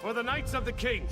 For the Knights of the King!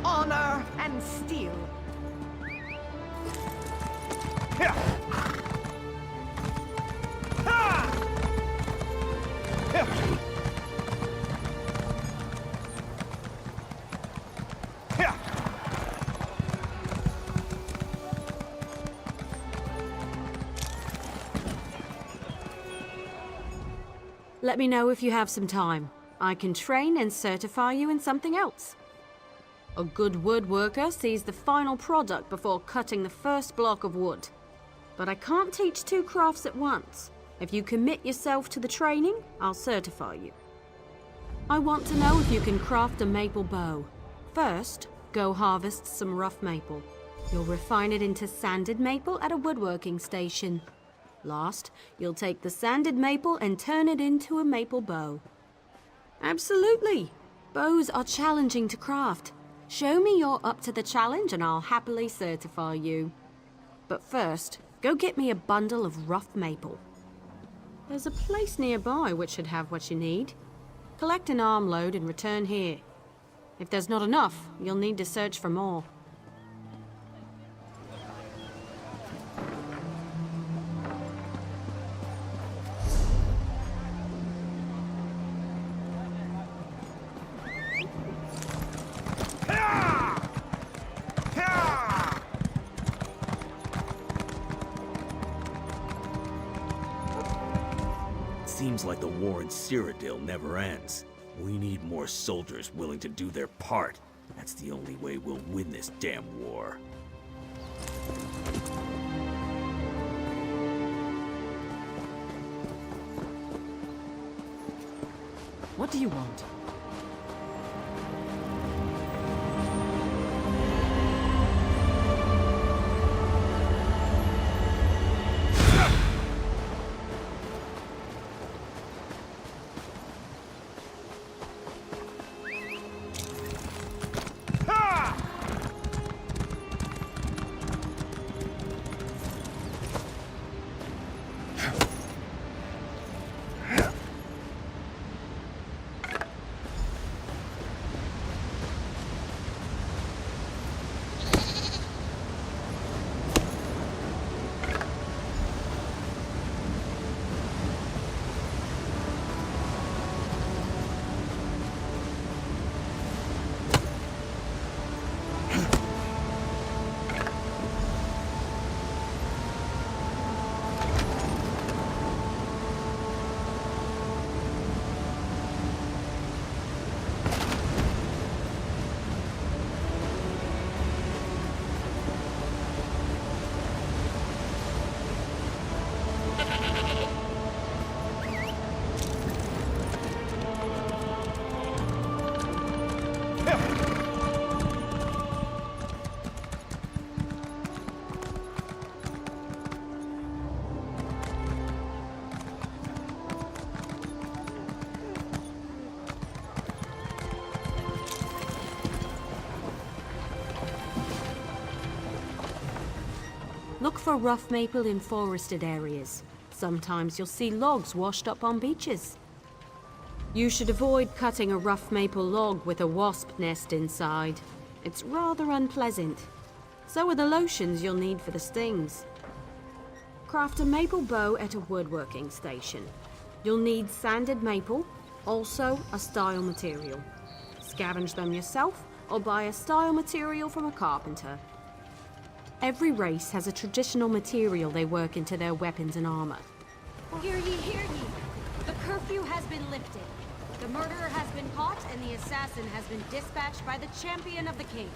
Honor and steel. Here! Ha! Here! Here! Let me know if you have some time. I can train and certify you in something else. A good woodworker sees the final product before cutting the first block of wood. But I can't teach two crafts at once. If you commit yourself to the training, I'll certify you. I want to know if you can craft a maple bow. First, go harvest some rough maple. You'll refine it into sanded maple at a woodworking station. Last, you'll take the sanded maple and turn it into a maple bow. Absolutely! Bows are challenging to craft. Show me you're up to the challenge and I'll happily certify you. But first, go get me a bundle of rough maple. There's a place nearby which should have what you need. Collect an armload and return here. If there's not enough, you'll need to search for more. Seems like the war in Cyrodiil never ends. We need more soldiers willing to do their part. That's the only way we'll win this damn war. What do you want? Look for rough maple in forested areas. Sometimes you'll see logs washed up on beaches. You should avoid cutting a rough maple log with a wasp nest inside. It's rather unpleasant. So are the lotions you'll need for the stings. Craft a maple bow at a woodworking station. You'll need sanded maple, also a style material. Scavenge them yourself or buy a style material from a carpenter. Every race has a traditional material they work into their weapons and armor. Hear ye, hear ye! The curfew has been lifted. The murderer has been caught, and the assassin has been dispatched by the champion of the king.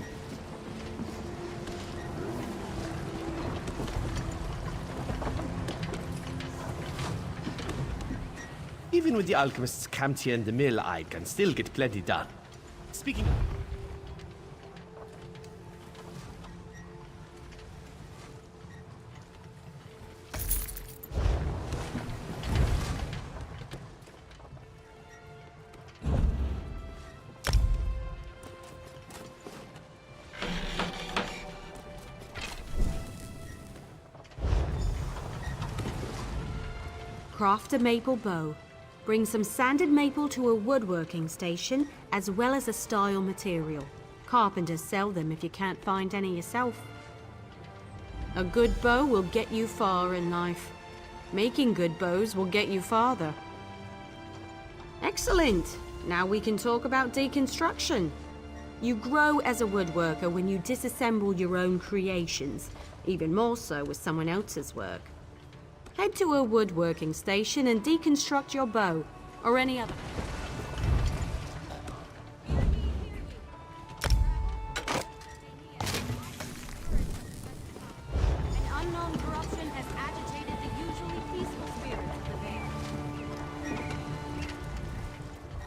Even with the alchemists camped here in the mill, I can still get plenty done. Speaking of... Craft a maple bow. Bring some sanded maple to a woodworking station, as well as a style material. Carpenters sell them if you can't find any yourself. A good bow will get you far in life. Making good bows will get you farther. Excellent! Now we can talk about deconstruction. You grow as a woodworker when you disassemble your own creations, even more so with someone else's work. Head to a woodworking station and deconstruct your bow, or any other. An unknown corruption has agitated the usually peaceful spirits of the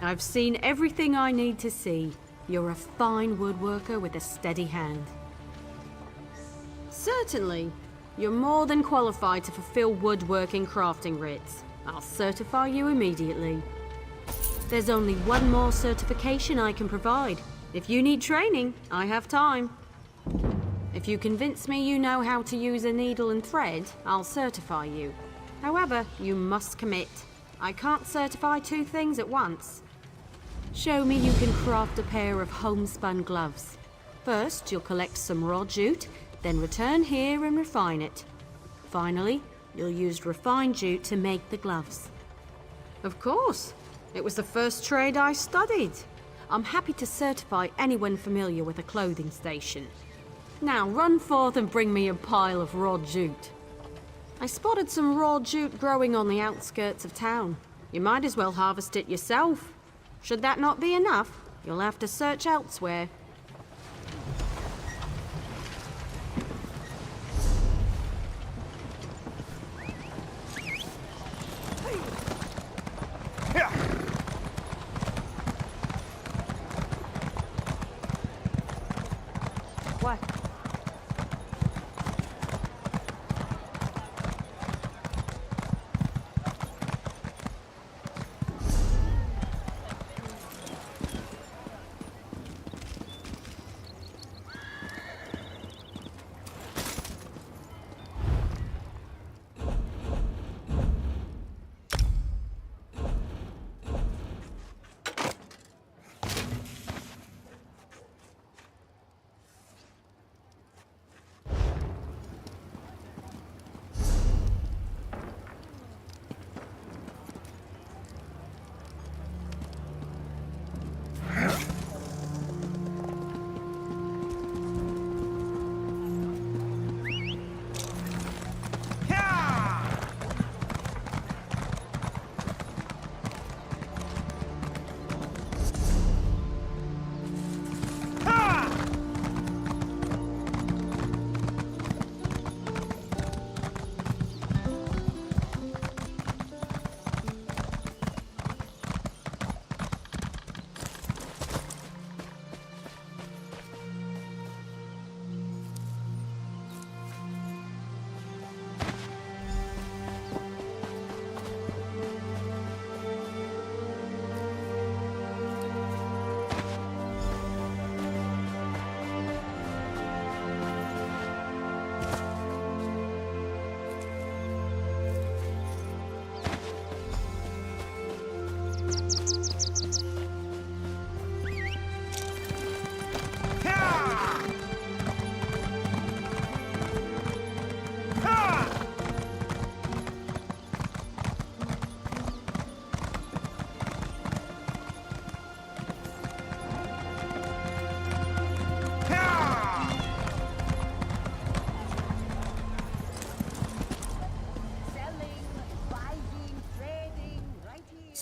Vale. I've seen everything I need to see. You're a fine woodworker with a steady hand. Certainly. You're more than qualified to fulfill woodworking crafting writs. I'll certify you immediately. There's only one more certification I can provide. If you need training, I have time. If you convince me you know how to use a needle and thread, I'll certify you. However, you must commit. I can't certify two things at once. Show me you can craft a pair of homespun gloves. First, you'll collect some raw jute, then return here and refine it. Finally, you'll use refined jute to make the gloves. Of course. It was the first trade I studied. I'm happy to certify anyone familiar with a clothing station. Now run forth and bring me a pile of raw jute. I spotted some raw jute growing on the outskirts of town. You might as well harvest it yourself. Should that not be enough, you'll have to search elsewhere. Here! What?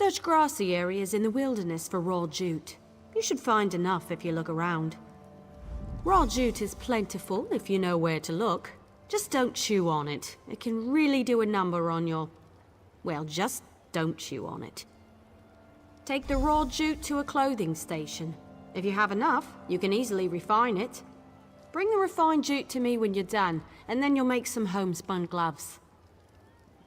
Search grassy areas in the wilderness for raw jute. You should find enough if you look around. Raw jute is plentiful if you know where to look. Just don't chew on it. It can really do a number on your... Well, just don't chew on it. Take the raw jute to a clothing station. If you have enough, you can easily refine it. Bring the refined jute to me when you're done, and then you'll make some homespun gloves.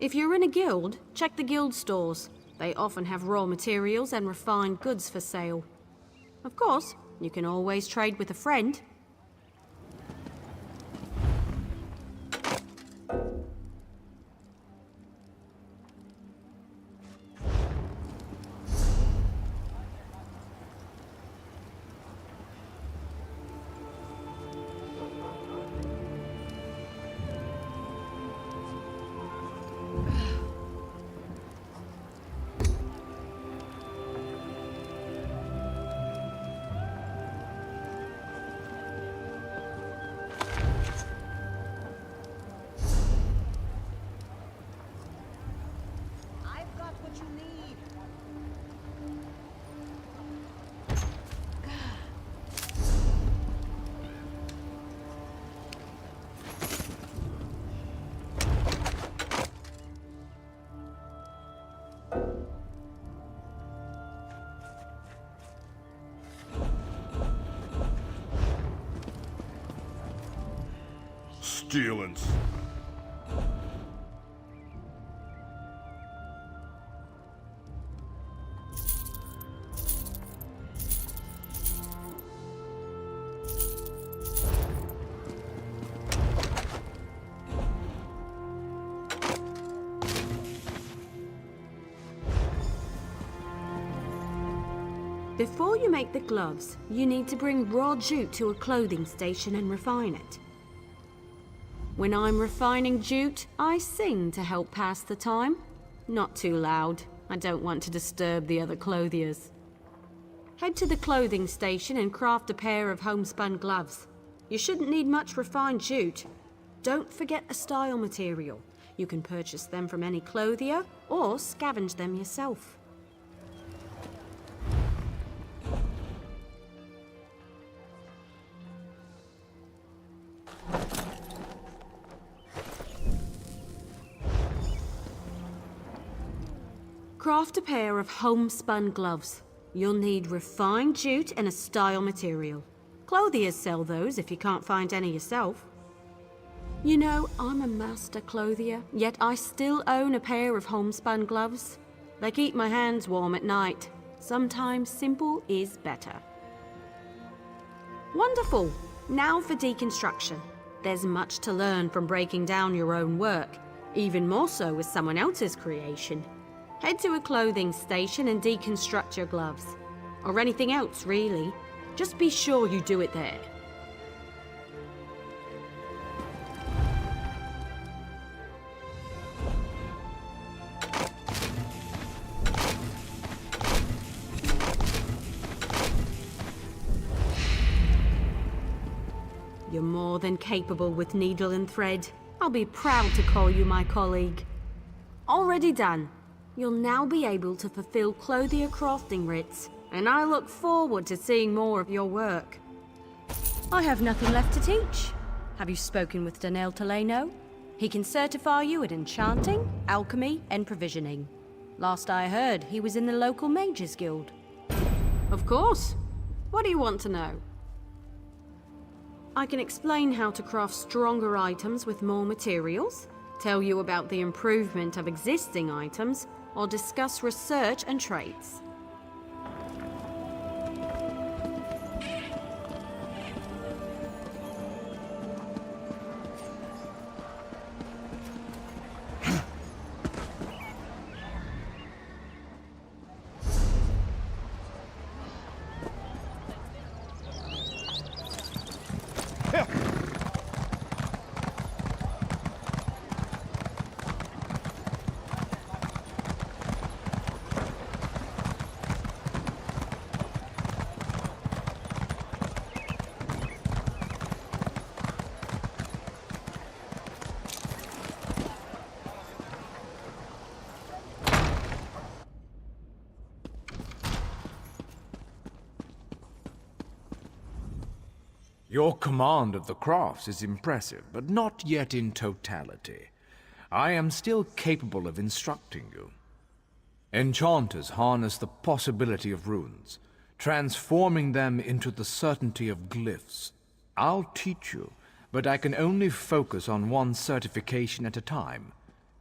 If you're in a guild, check the guild stores. They often have raw materials and refined goods for sale. Of course, you can always trade with a friend. I've got what you need. Stealings. Before you make the gloves, you need to bring raw jute to a clothing station and refine it. When I'm refining jute, I sing to help pass the time. Not too loud. I don't want to disturb the other clothiers. Head to the clothing station and craft a pair of homespun gloves. You shouldn't need much refined jute. Don't forget a style material. You can purchase them from any clothier or scavenge them yourself. Craft a pair of homespun gloves. You'll need refined jute and a style material. Clothiers sell those if you can't find any yourself. You know, I'm a master clothier, yet I still own a pair of homespun gloves. They keep my hands warm at night. Sometimes simple is better. Wonderful! Now for deconstruction. There's much to learn from breaking down your own work, even more so with someone else's creation. Head to a clothing station and deconstruct your gloves. Or anything else, really. Just be sure you do it there. You're more than capable with needle and thread. I'll be proud to call you my colleague. Already done. You'll now be able to fulfill clothier crafting writs, and I look forward to seeing more of your work. I have nothing left to teach. Have you spoken with Daniel Teleno? He can certify you at enchanting, alchemy, and provisioning. Last I heard, he was in the local Mages Guild. Of course. What do you want to know? I can explain how to craft stronger items with more materials, tell you about the improvement of existing items, or discuss research and traits. Your command of the crafts is impressive, but not yet in totality. I am still capable of instructing you. Enchanters harness the possibility of runes, transforming them into the certainty of glyphs. I'll teach you, but I can only focus on one certification at a time.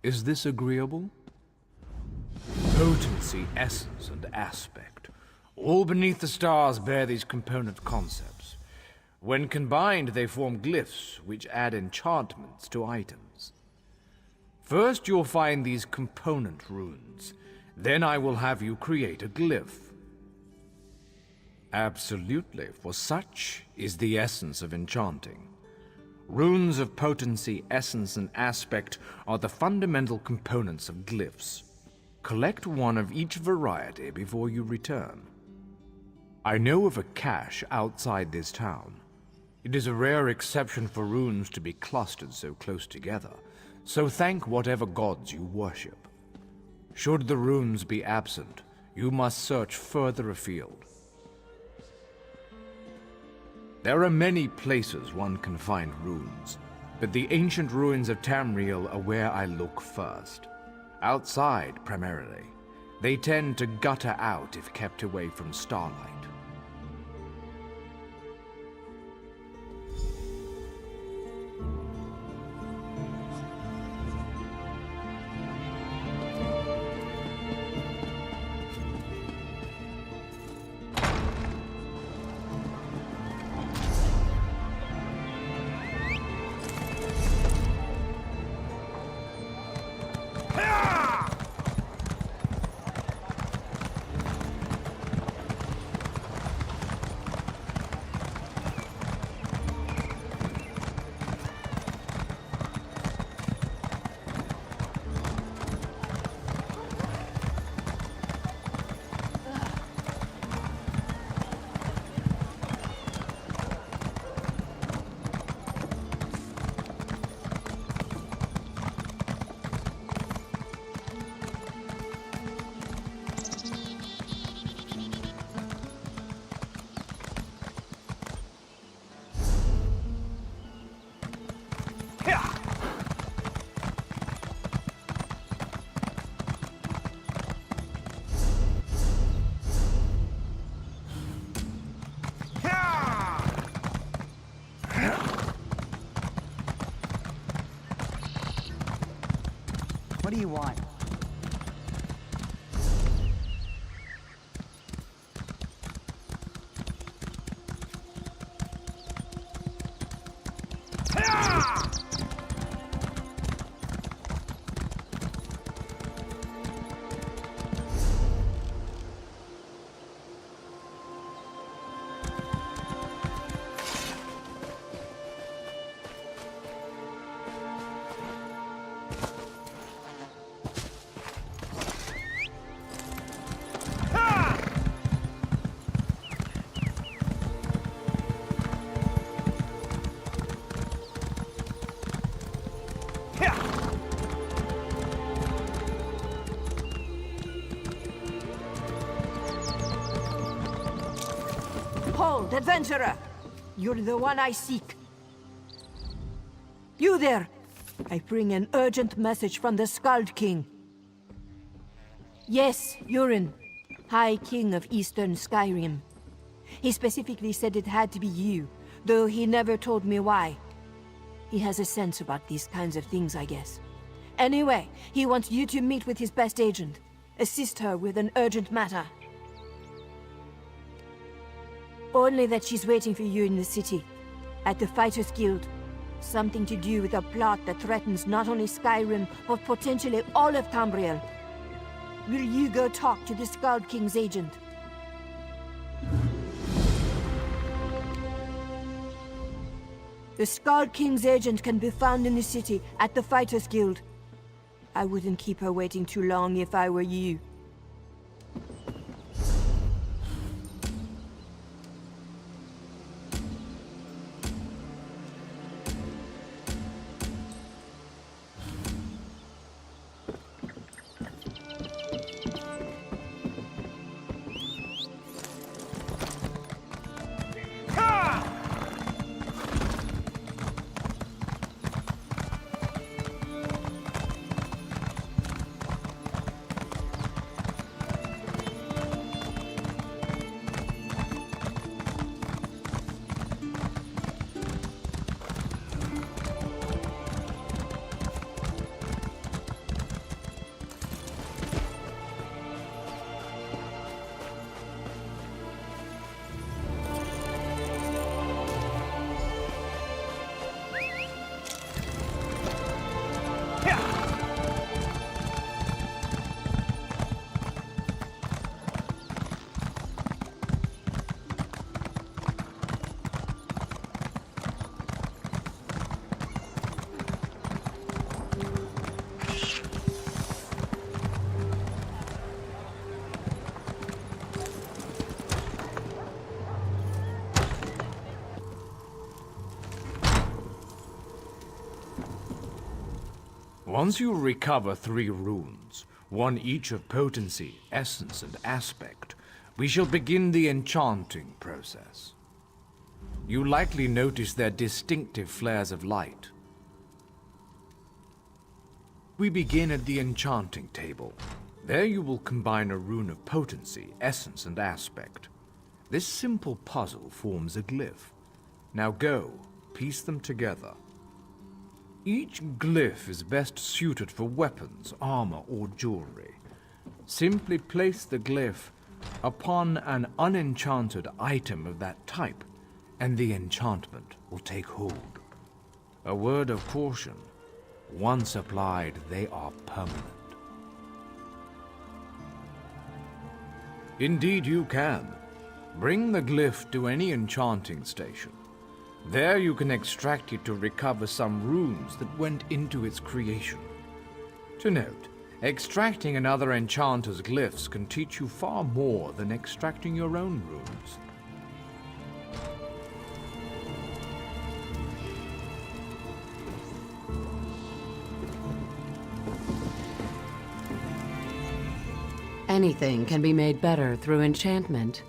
Is this agreeable? Potency, essence, and aspect. All beneath the stars bear these component concepts. When combined, they form glyphs, which add enchantments to items. First, you'll find these component runes. Then I will have you create a glyph. Absolutely, for such is the essence of enchanting. Runes of potency, essence, and aspect are the fundamental components of glyphs. Collect one of each variety before you return. I know of a cache outside this town. It is a rare exception for runes to be clustered so close together, so thank whatever gods you worship. Should the runes be absent, you must search further afield. There are many places one can find runes, but the ancient ruins of Tamriel are where I look first. Outside, primarily. They tend to gutter out if kept away from starlight. What do you want? Hold, adventurer! You're the one I seek. You there! I bring an urgent message from the Skald King. Yes, Urin, High King of Eastern Skyrim. He specifically said it had to be you, though he never told me why. He has a sense about these kinds of things, I guess. Anyway, he wants you to meet with his best agent. Assist her with an urgent matter. Only that she's waiting for you in the city, at the Fighters Guild. Something to do with a plot that threatens not only Skyrim, but potentially all of Tamriel. Will you go talk to the Skald King's agent? The Skald King's agent can be found in the city, at the Fighters Guild. I wouldn't keep her waiting too long if I were you. Once you recover 3 runes, one each of potency, essence, and aspect, we shall begin the enchanting process. You likely notice their distinctive flares of light. We begin at the enchanting table. There you will combine a rune of potency, essence, and aspect. This simple puzzle forms a glyph. Now go, piece them together. Each glyph is best suited for weapons, armor, or jewelry. Simply place the glyph upon an unenchanted item of that type, and the enchantment will take hold. A word of caution: once applied, they are permanent. Indeed you can. Bring the glyph to any enchanting station. There you can extract it to recover some runes that went into its creation. To note, extracting another enchanter's glyphs can teach you far more than extracting your own runes. Anything can be made better through enchantment.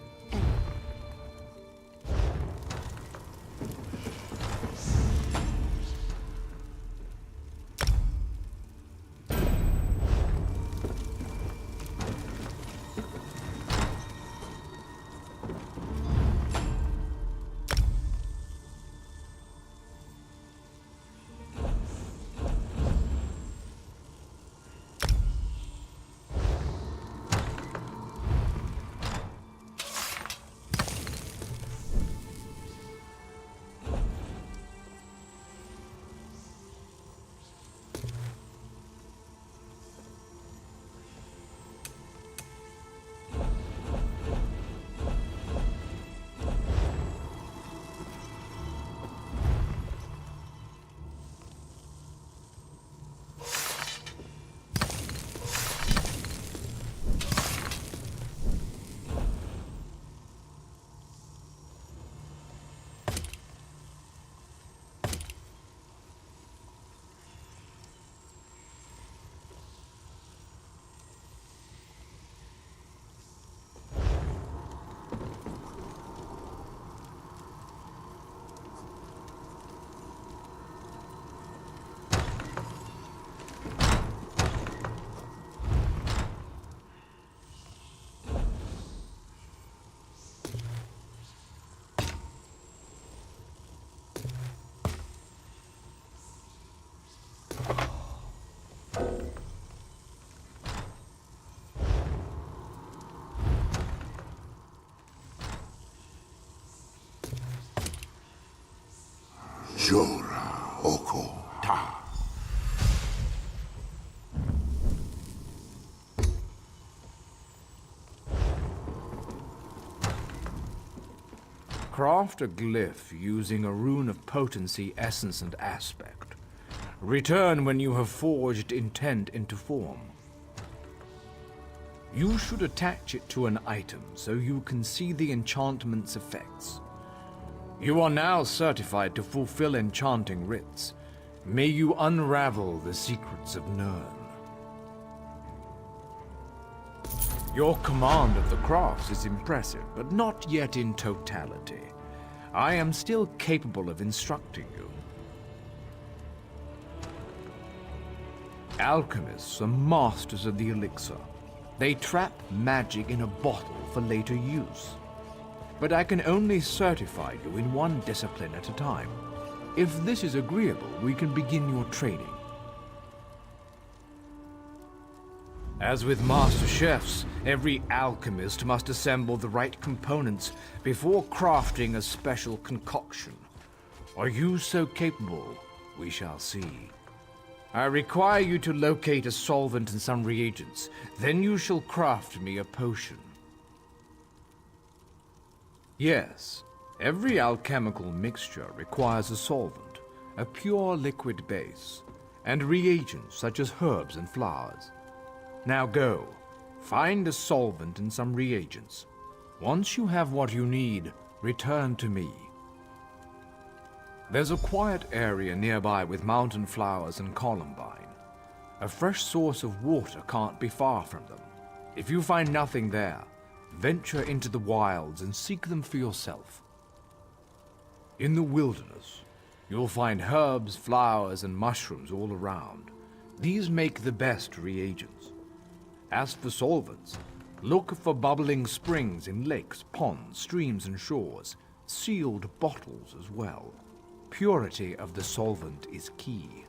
Jora Oko Ta. Craft a glyph using a rune of potency, essence, and aspect. Return when you have forged intent into form. You should attach it to an item so you can see the enchantment's effects. You are now certified to fulfill enchanting rites. May you unravel the secrets of Nirn. Your command of the crafts is impressive, but not yet in totality. I am still capable of instructing you. Alchemists are masters of the elixir. They trap magic in a bottle for later use. But I can only certify you in one discipline at a time. If this is agreeable, we can begin your training. As with master chefs, every alchemist must assemble the right components before crafting a special concoction. Are you so capable? We shall see. I require you to locate a solvent and some reagents. Then you shall craft me a potion. Yes, every alchemical mixture requires a solvent, a pure liquid base, and reagents such as herbs and flowers. Now go, find a solvent and some reagents. Once you have what you need, return to me. There's a quiet area nearby with mountain flowers and columbine. A fresh source of water can't be far from them. If you find nothing there, venture into the wilds and seek them for yourself. In the wilderness, you'll find herbs, flowers, and mushrooms all around. These make the best reagents. As for solvents, look for bubbling springs in lakes, ponds, streams, and shores. Sealed bottles as well. Purity of the solvent is key.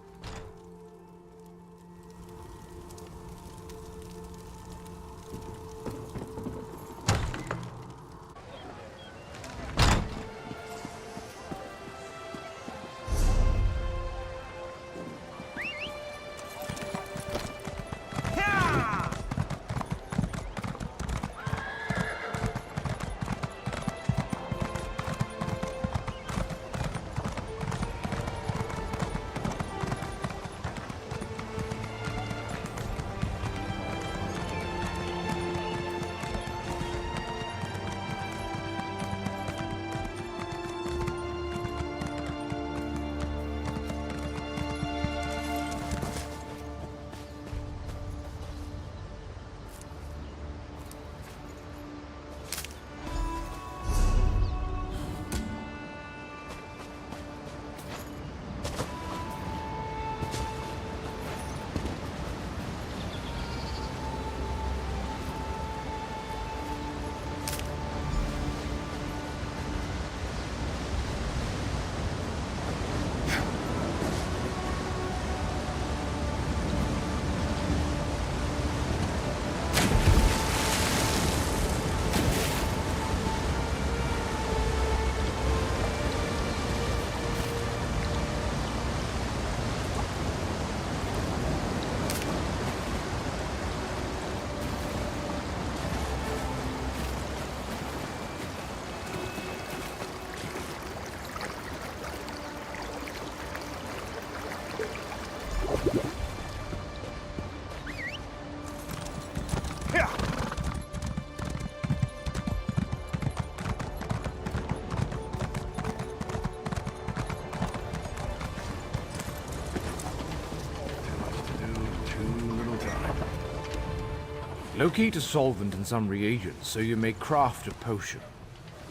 Locate a solvent and some reagents so you may craft a potion.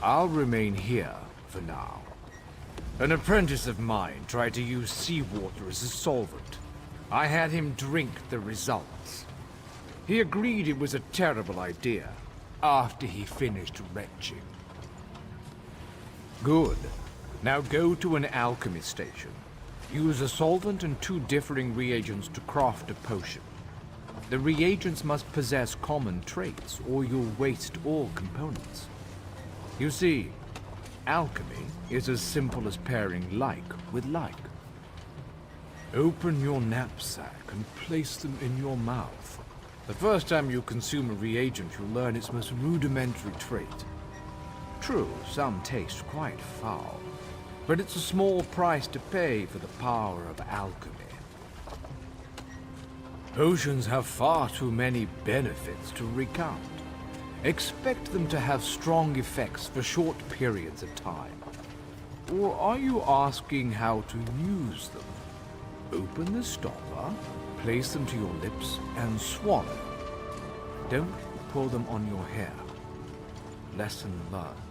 I'll remain here for now. An apprentice of mine tried to use seawater as a solvent. I had him drink the results. He agreed it was a terrible idea after he finished retching. Good. Now go to an alchemy station. Use a solvent and 2 differing reagents to craft a potion. The reagents must possess common traits, or you'll waste all components. You see, alchemy is as simple as pairing like with like. Open your knapsack and place them in your mouth. The first time you consume a reagent, you'll learn its most rudimentary trait. True, some taste quite foul, but it's a small price to pay for the power of alchemy. Potions have far too many benefits to recount. Expect them to have strong effects for short periods of time. Or are you asking how to use them? Open the stopper, place them to your lips, and swallow. Don't pour them on your hair. Lesson learned.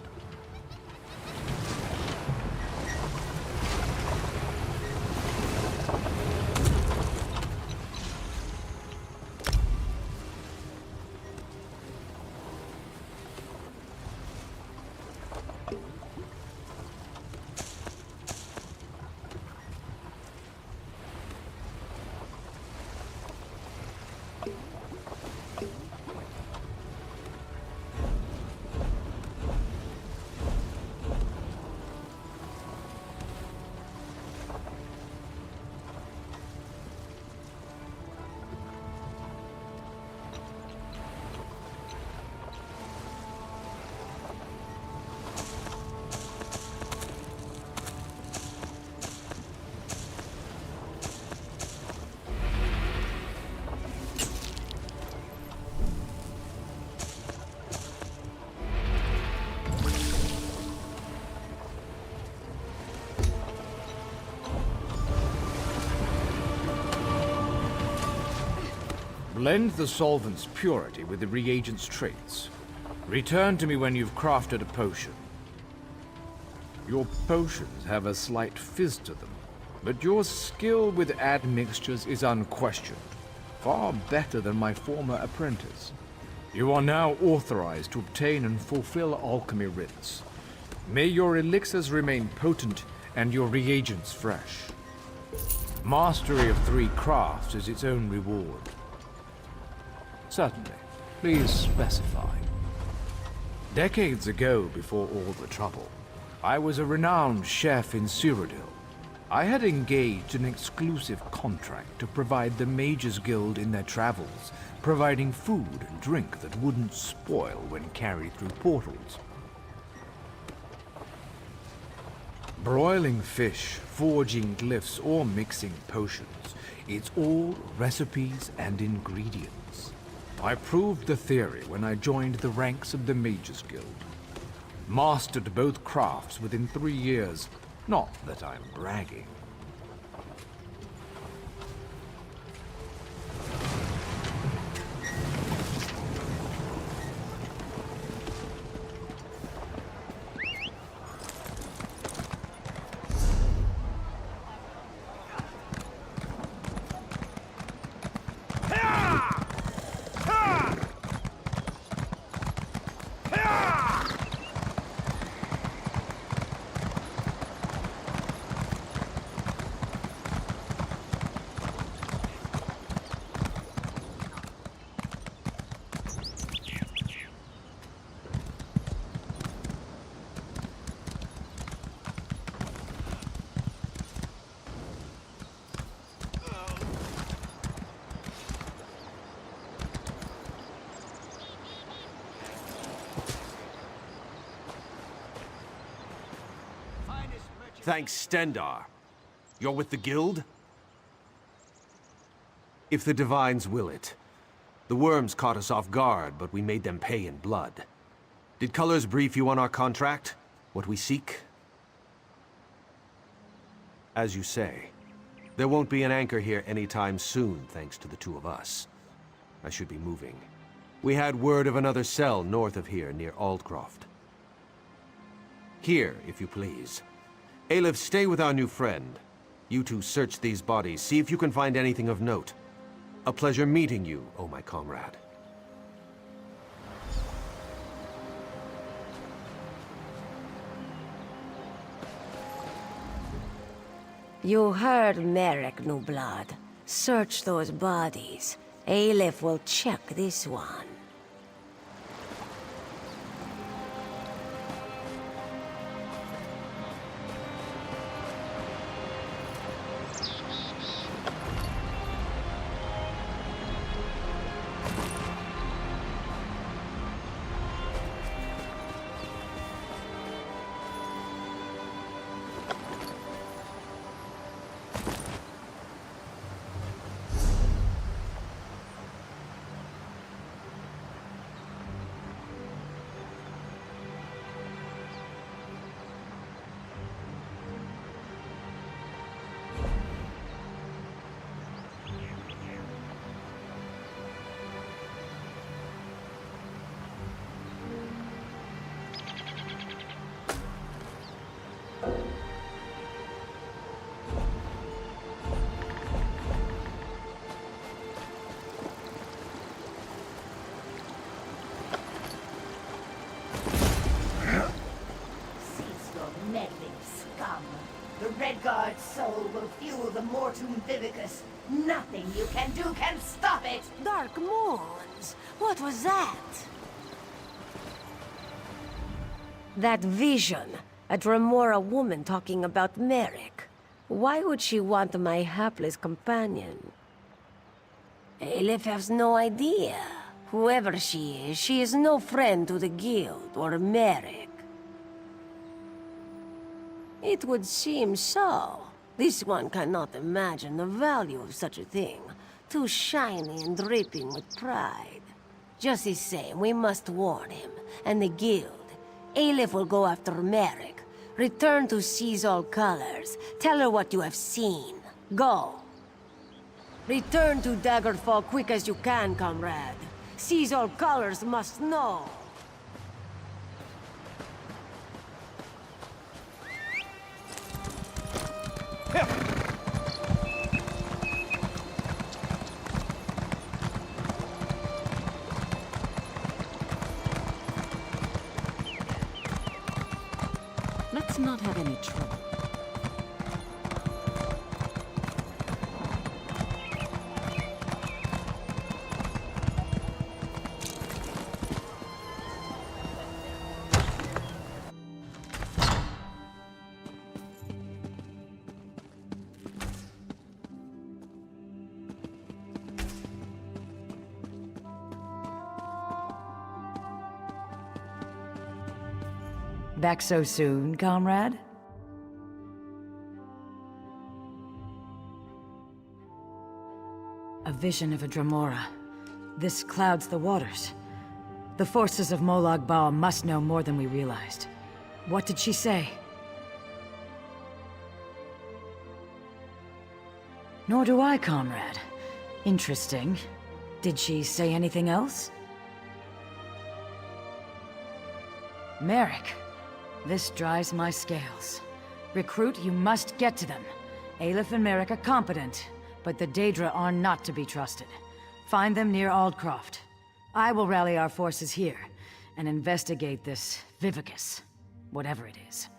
Blend the solvent's purity with the reagent's traits. Return to me when you've crafted a potion. Your potions have a slight fizz to them, but your skill with admixtures is unquestioned. Far better than my former apprentice. You are now authorized to obtain and fulfill alchemy writs. May your elixirs remain potent and your reagents fresh. Mastery of 3 crafts is its own reward. Certainly. Please specify. Decades ago, before all the trouble, I was a renowned chef in Cyrodiil. I had engaged an exclusive contract to provide the Mages Guild in their travels, providing food and drink that wouldn't spoil when carried through portals. Broiling fish, forging glyphs, or mixing potions, it's all recipes and ingredients. I proved the theory when I joined the ranks of the Mages Guild. Mastered both crafts within 3 years. Not that I'm bragging. Thanks, Stendarr. You're with the Guild? If the Divines will it. The worms caught us off guard, but we made them pay in blood. Did Colors brief you on our contract? What we seek? As you say, there won't be an anchor here anytime soon, thanks to the 2 of us. I should be moving. We had word of another cell north of here, near Aldcroft. Here, if you please. Aelif, stay with our new friend. You two search these bodies, see if you can find anything of note. A pleasure meeting you, oh my comrade. You heard Merrick, New Blood. Search those bodies. Aelif will check this one. The Redguard's soul will fuel the Mortum Vivicus. Nothing you can do can stop it! Dark Moons! What was that? That vision. A Dremora woman talking about Merrick. Why would she want my hapless companion? Aelif has no idea. Whoever she is no friend to the Guild or Merrick. It would seem so. This one cannot imagine the value of such a thing. Too shiny and dripping with pride. Just the same, we must warn him, and the Guild. Aelif will go after Merrick. Return to Seize All Colors. Tell her what you have seen. Go. Return to Daggerfall quick as you can, comrade. Seize all colors must know. Let's not have any trouble. Back so soon, comrade? A vision of a Dremora. This clouds the waters. The forces of Molag Bal must know more than we realized. What did she say? Nor do I, comrade. Interesting. Did she say anything else? Merrick. This drives my scales. Recruit, you must get to them. Aleph and Merrick are competent, but the Daedra are not to be trusted. Find them near Aldcroft. I will rally our forces here and investigate this Vivicus, whatever it is.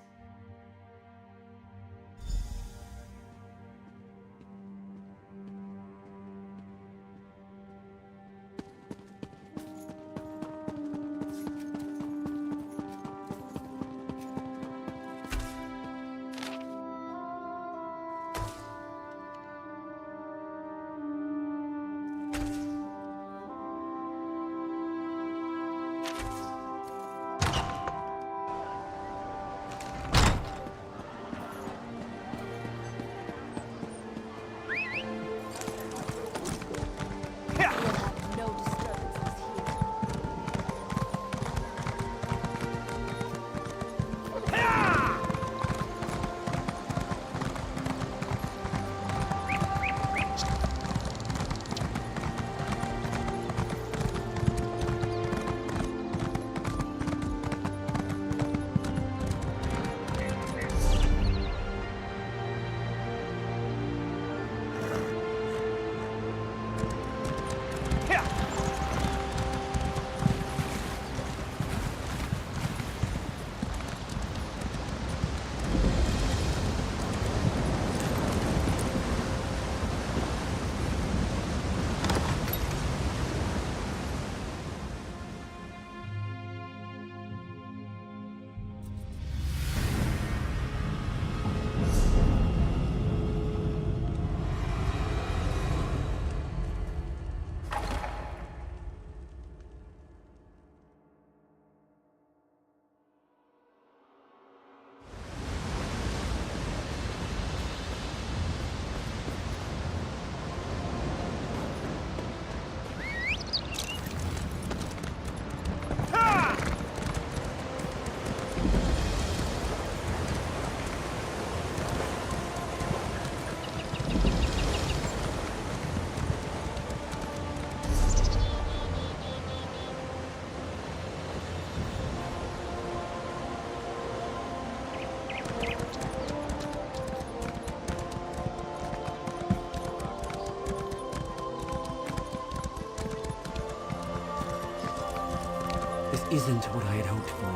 Isn't what I had hoped for.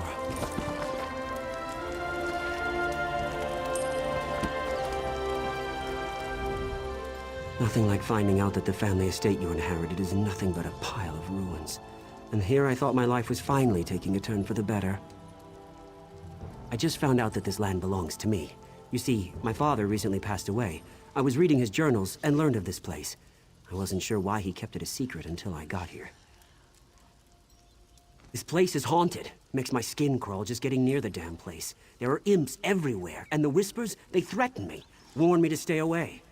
Nothing like finding out that the family estate you inherited is nothing but a pile of ruins. And here I thought my life was finally taking a turn for the better. I just found out that this land belongs to me. You see, my father recently passed away. I was reading his journals and learned of this place. I wasn't sure why he kept it a secret until I got here. This place is haunted. Makes my skin crawl just getting near the damn place. There are imps everywhere, and the Whispers, they threaten me, warn me to stay away.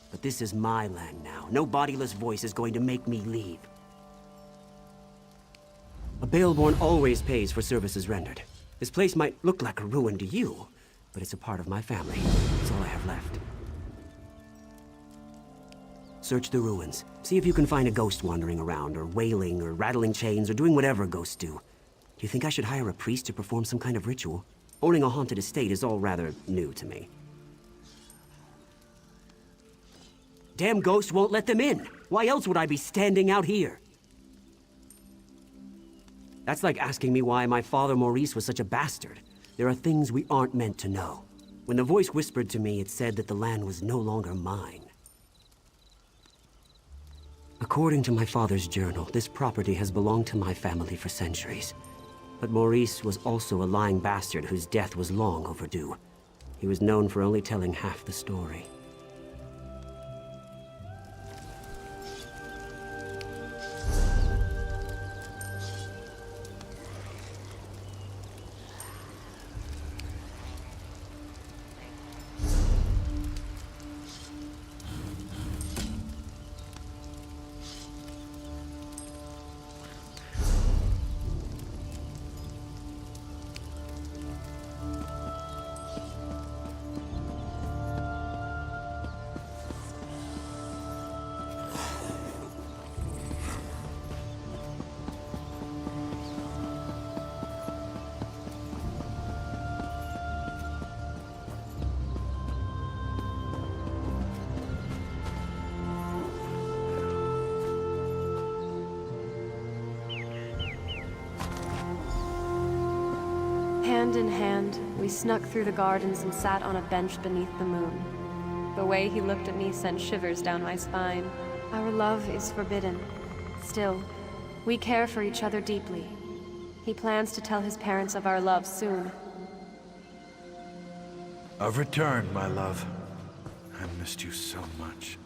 But this is my land now. No bodiless voice is going to make me leave. A Baleborn always pays for services rendered. This place might look like a ruin to you, but it's a part of my family. It's all I have left. search the ruins. See if you can find a ghost wandering around, or wailing, or rattling chains, or doing whatever ghosts do. Do you think I should hire a priest to perform some kind of ritual? Owning a haunted estate is all rather new to me. Damn ghost won't let them in! Why else would I be standing out here? That's like asking me why my father Maurice was such a bastard. There are things we aren't meant to know. When the voice whispered to me, it said that the land was no longer mine. According to my father's journal, this property has belonged to my family for centuries. But Maurice was also a lying bastard whose death was long overdue. He was known for only telling half the story. Hand in hand, we snuck through the gardens and sat on a bench beneath the moon. The way he looked at me sent shivers down my spine. Our love is forbidden. Still, we care for each other deeply. He plans to tell his parents of our love soon. I've returned, my love. I missed you so much.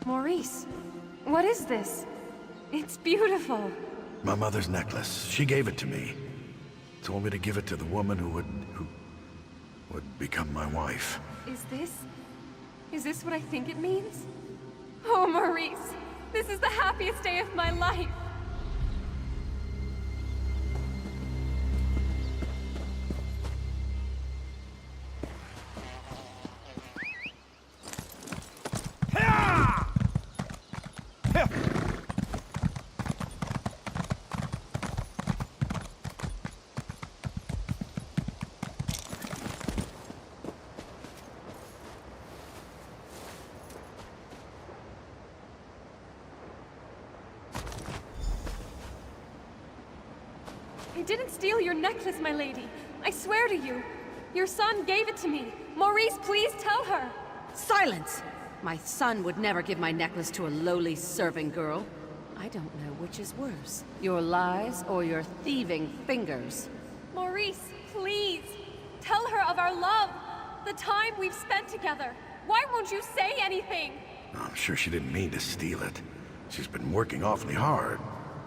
Maurice, what is this? It's beautiful. My mother's necklace. She gave it to me. Told me to give it to the woman who would become my wife. Is this what I think it means? Oh, Maurice, this is the happiest day of my life. I didn't steal your necklace, my lady. I swear to you. Your son gave it to me. Maurice, please tell her. Silence! My son would never give my necklace to a lowly serving girl. I don't know which is worse, your lies or your thieving fingers. Maurice, please. Tell her of our love. The time we've spent together. Why won't you say anything? I'm sure she didn't mean to steal it. She's been working awfully hard.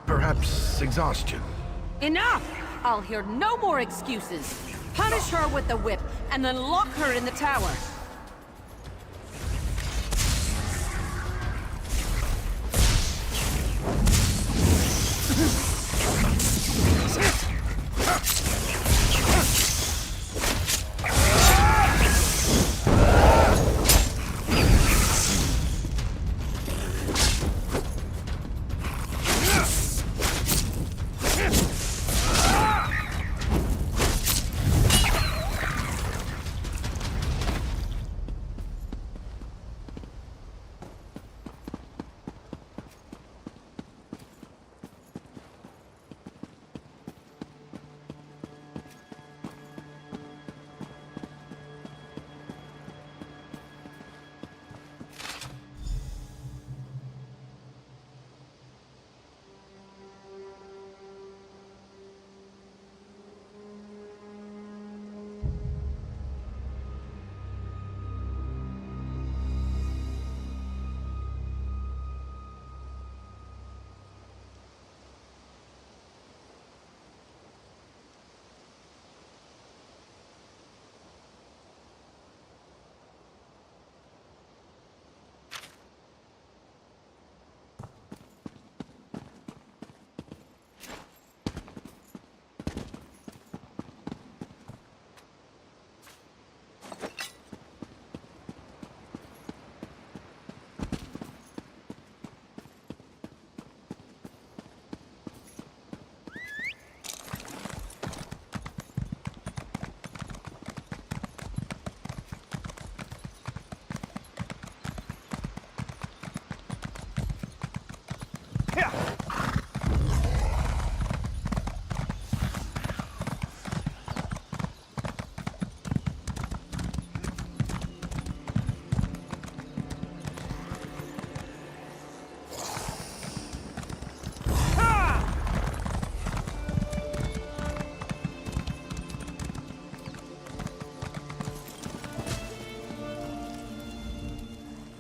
Perhaps exhaustion. Enough! I'll hear no more excuses. Punish her with the whip, and then lock her in the tower.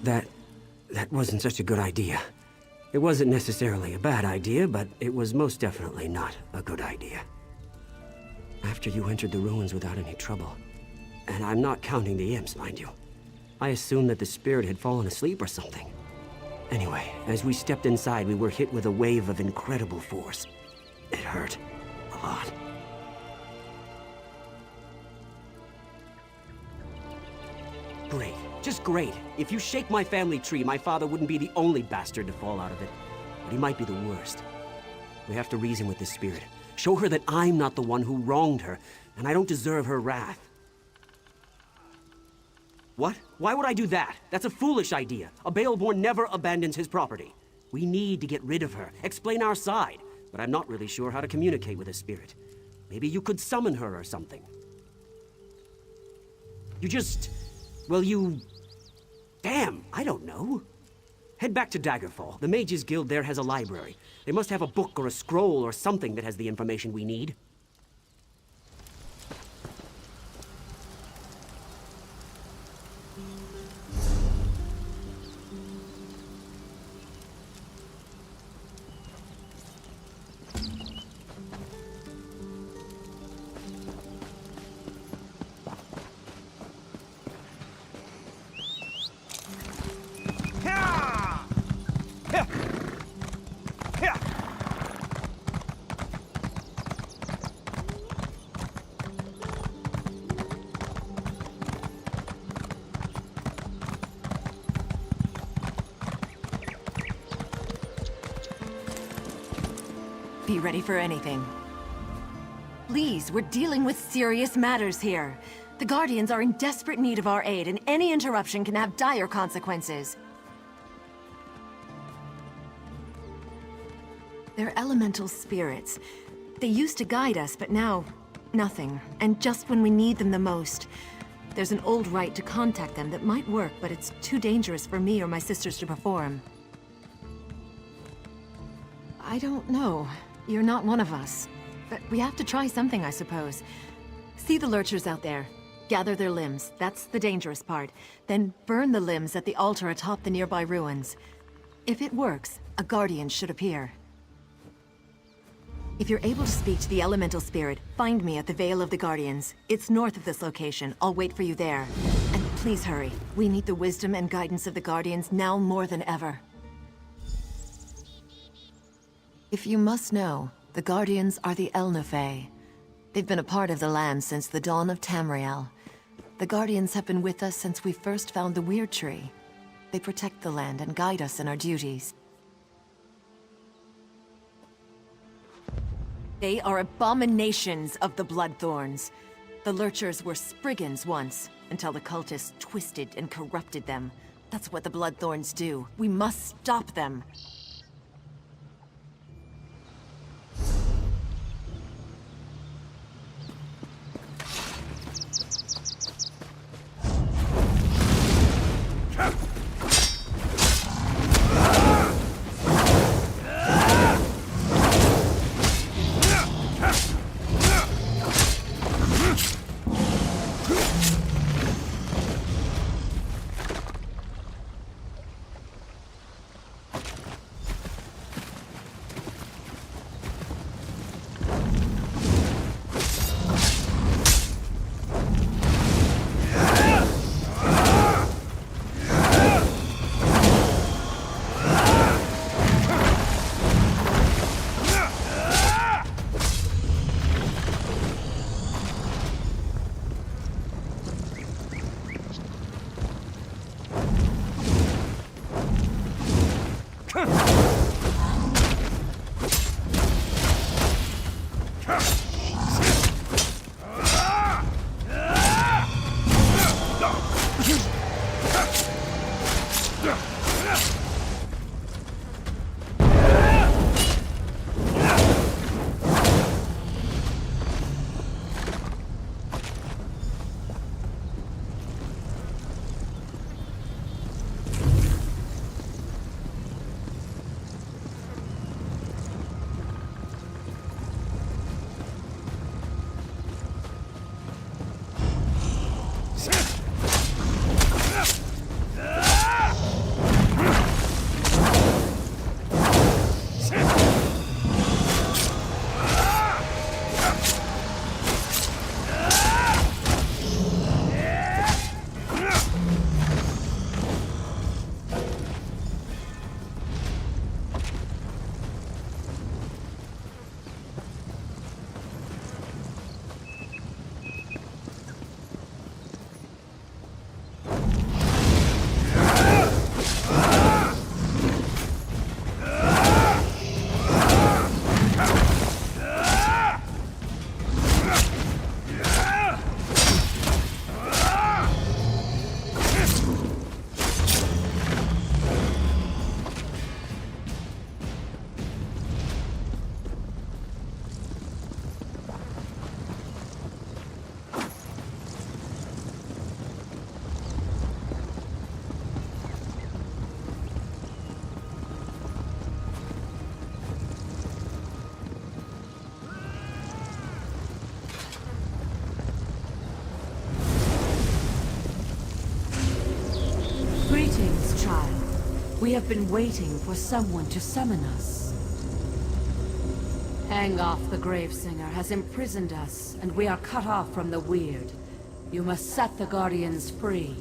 that wasn't such a good idea. It wasn't necessarily a bad idea, but it was most definitely not a good idea. After you entered the ruins without any trouble, and I'm not counting the imps, mind you, I assumed that the spirit had fallen asleep or something. Anyway, as we stepped inside, we were hit with a wave of incredible force. It hurt a lot. Great. Just great. If you shake my family tree, my father wouldn't be the only bastard to fall out of it. But he might be the worst. We have to reason with this spirit. Show her that I'm not the one who wronged her, and I don't deserve her wrath. What? Why would I do that? That's a foolish idea. A Baleborn never abandons his property. We need to get rid of her, explain our side, but I'm not really sure how to communicate with a spirit. Maybe you could summon her or something. You just... well, you... damn, I don't know. Head back to Daggerfall. The Mages Guild there has a library. They must have a book or a scroll or something that has the information we need. Be ready for anything. Please, we're dealing with serious matters here. The Guardians are in desperate need of our aid, and any interruption can have dire consequences. They're elemental spirits. They used to guide us, but now, nothing. And just when we need them the most. There's an old rite to contact them that might work, but it's too dangerous for me or my sisters to perform. I don't know. You're not one of us. But we have to try something, I suppose. See the lurchers out there. Gather their limbs. That's the dangerous part. Then burn the limbs at the altar atop the nearby ruins. If it works, a Guardian should appear. If you're able to speak to the elemental spirit, find me at the Vale of the Guardians. It's north of this location. I'll wait for you there. And please hurry. We need the wisdom and guidance of the Guardians now more than ever. If you must know, the Guardians are the Elnafey. They've been a part of the land since the dawn of Tamriel. The Guardians have been with us since we first found the Weird Tree. They protect the land and guide us in our duties. They are abominations of the Bloodthorns. The Lurchers were Spriggans once, until the cultists twisted and corrupted them. That's what the Bloodthorns do. We must stop them. Greetings, child. We have been waiting for someone to summon us. Angof the Gravesinger has imprisoned us, and we are cut off from the Weird. You must set the Guardians free.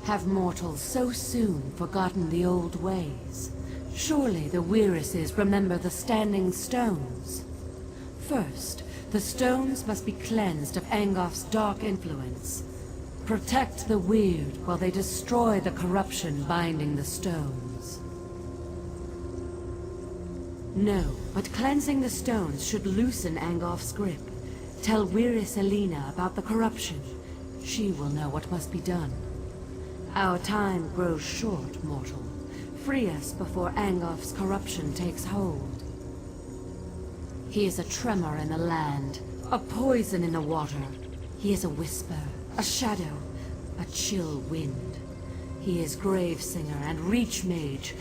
Have mortals so soon forgotten the old ways? Surely the Weiresses remember the Standing Stones. First, the stones must be cleansed of Angof's dark influence. Protect the Weird while they destroy the corruption binding the stones. No, but cleansing the stones should loosen Angof's grip. Tell Weiris Alina about the corruption. She will know what must be done. Our time grows short, mortal. Free us before Angof's corruption takes hold. He is a tremor in the land, a poison in the water. He is a whisper, a shadow, a chill wind. He is Gravesinger and Reach Mage,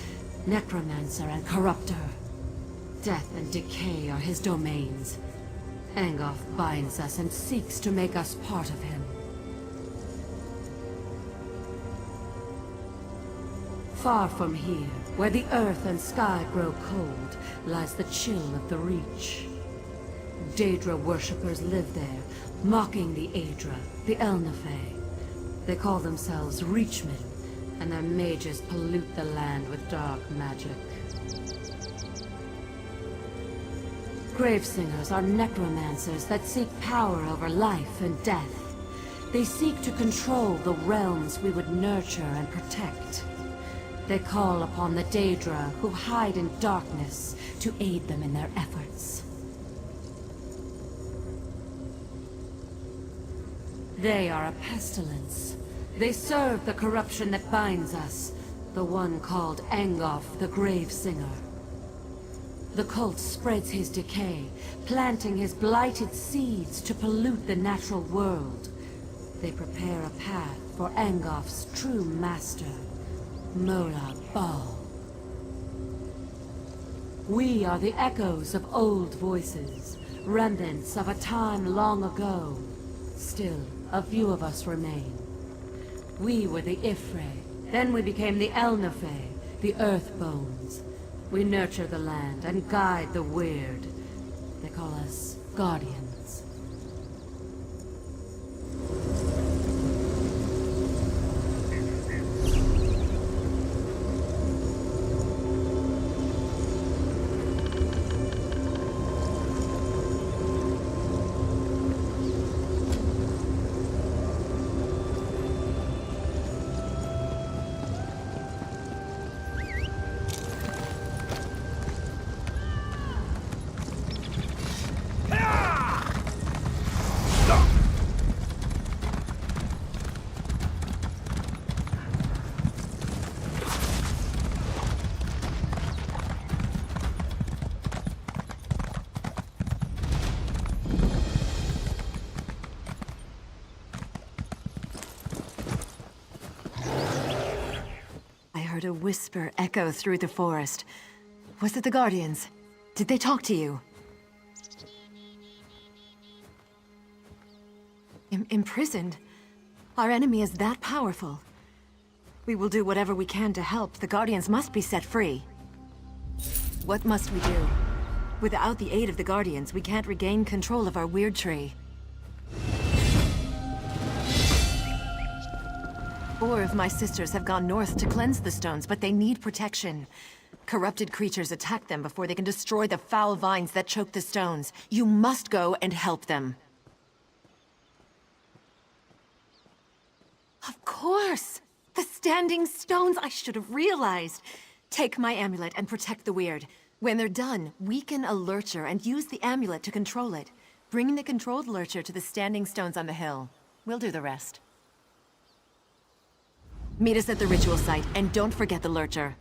Necromancer and Corruptor. Death and decay are his domains. Angof binds us and seeks to make us part of him. Far from here, where the earth and sky grow cold, lies the chill of the Reach. Daedra worshippers live there, mocking the Aedra, the Elnafey. They call themselves Reachmen, and their mages pollute the land with dark magic. Gravesingers are necromancers that seek power over life and death. They seek to control the realms we would nurture and protect. They call upon the Daedra, who hide in darkness, to aid them in their efforts. They are a pestilence. They serve the corruption that binds us, the one called Angof the Gravesinger. The cult spreads his decay, planting his blighted seeds to pollute the natural world. They prepare a path for Angof's true master, Mola Bal. We are the echoes of old voices, remnants of a time long ago. Still, a few of us remain. We were the Ifrei, then we became the Elnafey, the Earthbones. We nurture the land and guide the Weird. They call us Guardians. I heard a whisper echo through the forest. Was it the Guardians? Did they talk to you? Imprisoned? Our enemy is that powerful. We will do whatever we can to help. The Guardians must be set free. What must we do? Without the aid of the Guardians, we can't regain control of our weird tree. 4 of my sisters have gone north to cleanse the stones, but they need protection. Corrupted creatures attack them before they can destroy the foul vines that choke the stones. You must go and help them. Of course! The Standing Stones! I should have realized! Take my amulet and protect the Weird. When they're done, weaken a Lurcher and use the amulet to control it. Bring the controlled Lurcher to the Standing Stones on the hill. We'll do the rest. Meet us at the ritual site, and don't forget the Lurcher.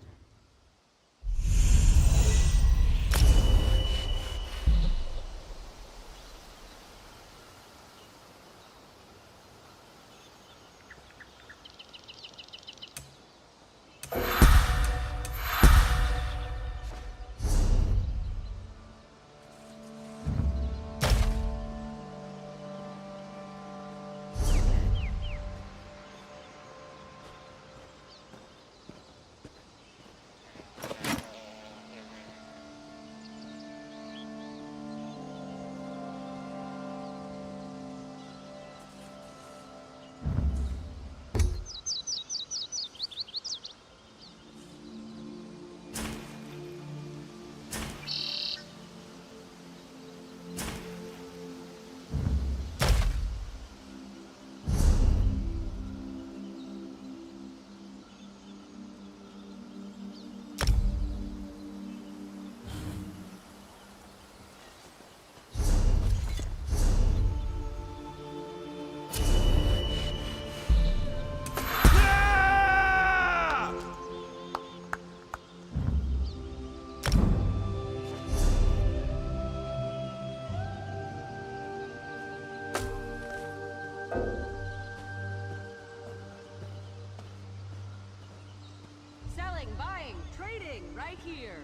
trading right here.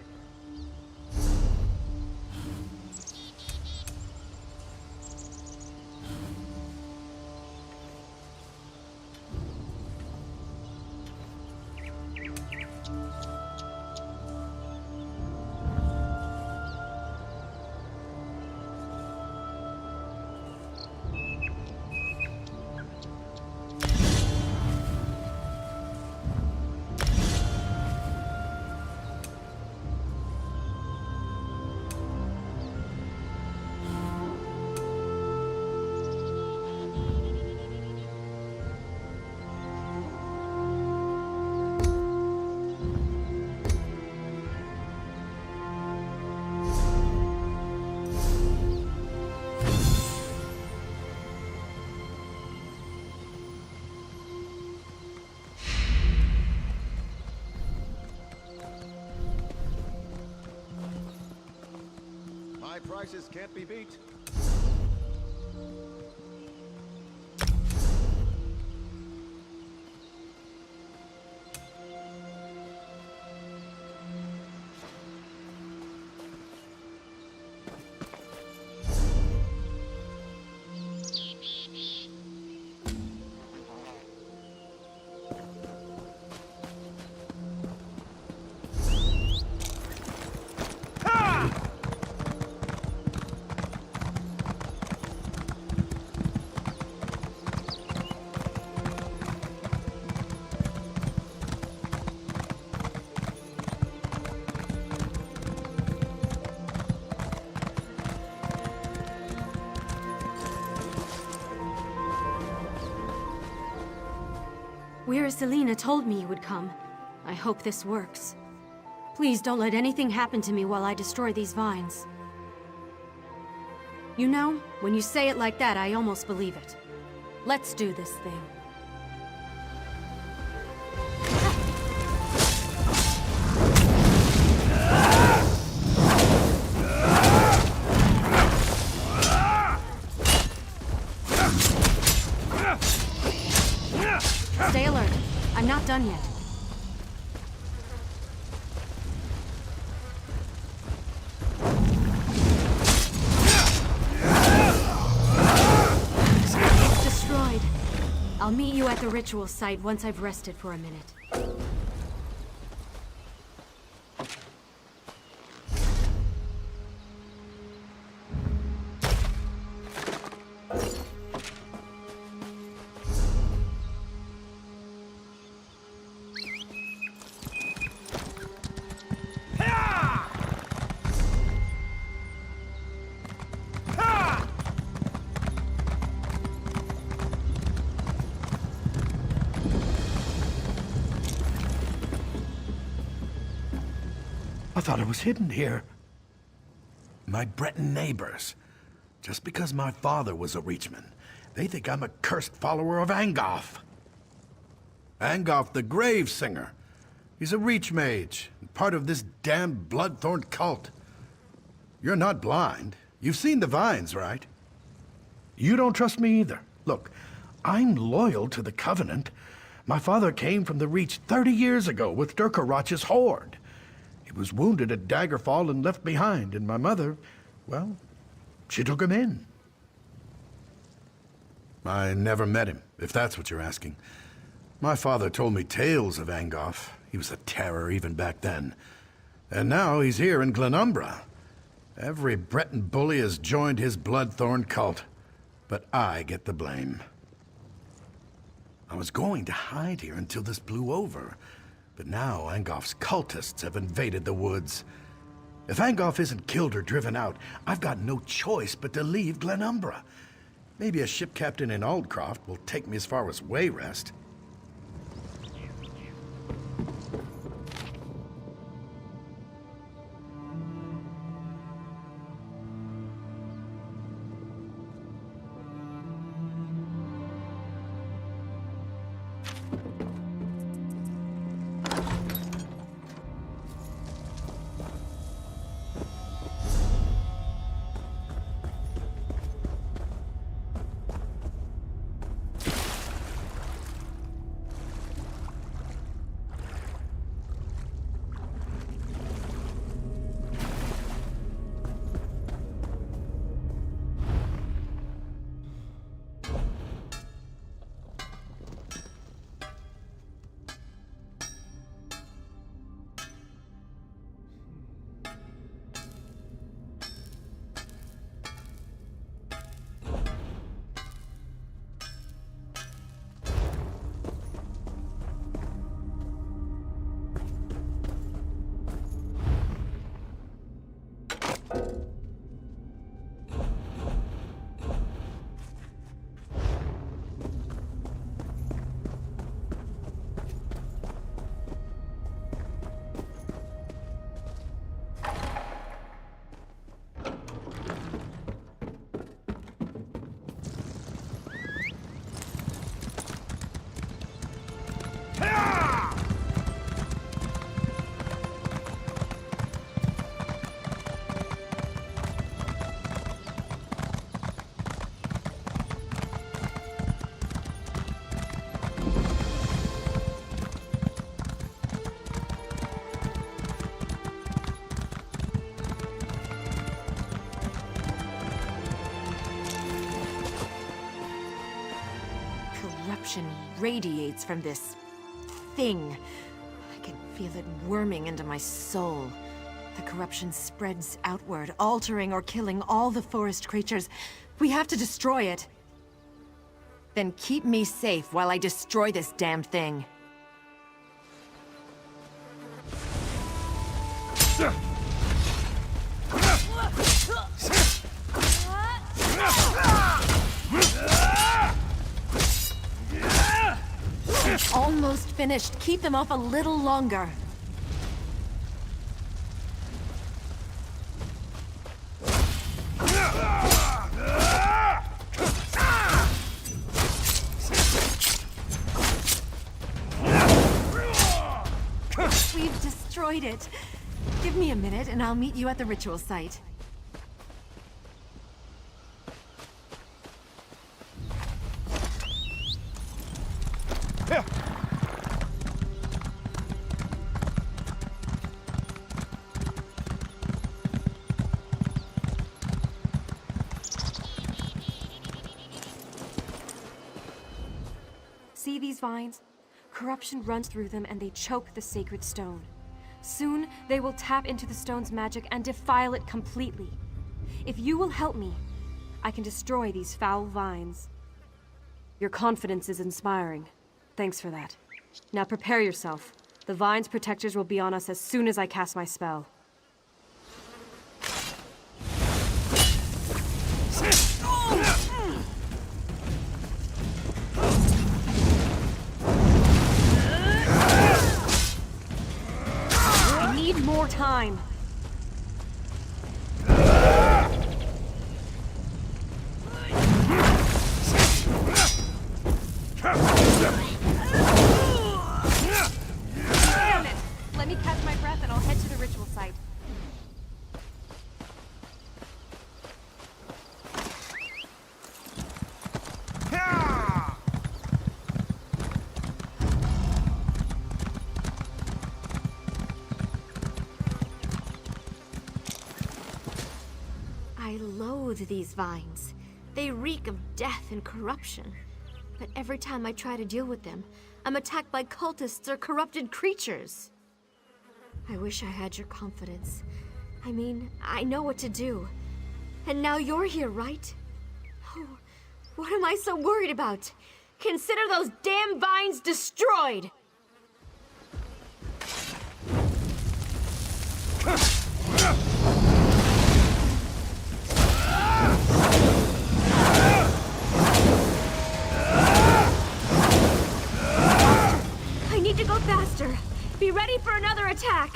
My prices can't be beat. Where Selena told me you would come. I hope this works. Please don't let anything happen to me while I destroy these vines. You know, when you say it like that, I almost believe it. Let's do this thing. Stay alert. I'm not done yet. It's destroyed. I'll meet you at the ritual site once I've rested for a minute. I thought it was hidden here. My Breton neighbors. Just because my father was a Reachman, they think I'm a cursed follower of Angoff. Angoff the Grave Singer. He's a Reach mage, part of this damned Bloodthorn cult. You're not blind. You've seen the vines, right? You don't trust me either. Look, I'm loyal to the Covenant. My father came from the Reach 30 years ago with Durkarach's horde. He was wounded at Daggerfall and left behind, and my mother, well, she took him in. I never met him, if that's what you're asking. My father told me tales of Angoff. He was a terror even back then. And now he's here in Glenumbra. Every Breton bully has joined his Bloodthorn cult, but I get the blame. I was going to hide here until this blew over, but now Angoff's cultists have invaded the woods. If Angoff isn't killed or driven out, I've got no choice but to leave Glenumbra. Maybe a ship captain in Aldcroft will take me as far as Wayrest. corruption radiates from this thing. I can feel it worming into my soul. The corruption spreads outward, altering or killing all the forest creatures. We have to destroy it. Then keep me safe while I destroy this damned thing. Almost finished. Keep them off a little longer. We've destroyed it. Give me a minute and I'll meet you at the ritual site. See these vines? Corruption runs through them and they choke the sacred stone. Soon, they will tap into the stone's magic and defile it completely. If you will help me, I can destroy these foul vines. Your confidence is inspiring. Thanks for that. Now prepare yourself. The vine's protectors will be on us as soon as I cast my spell. More time. Damn it! Let me catch my breath and I'll head to the ritual site. I loathe these vines. They reek of death and corruption. But every time I try to deal with them, I'm attacked by cultists or corrupted creatures. I wish I had your confidence. I mean, I know what to do. And now you're here, right? Oh, what am I so worried about? Consider those damn vines destroyed! I need to go faster. Be ready for another attack.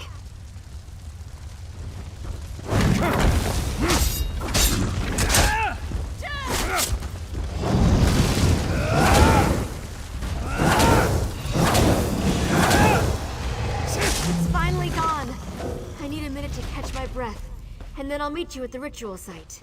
It's finally gone. I need a minute to catch my breath, and then I'll meet you at the ritual site.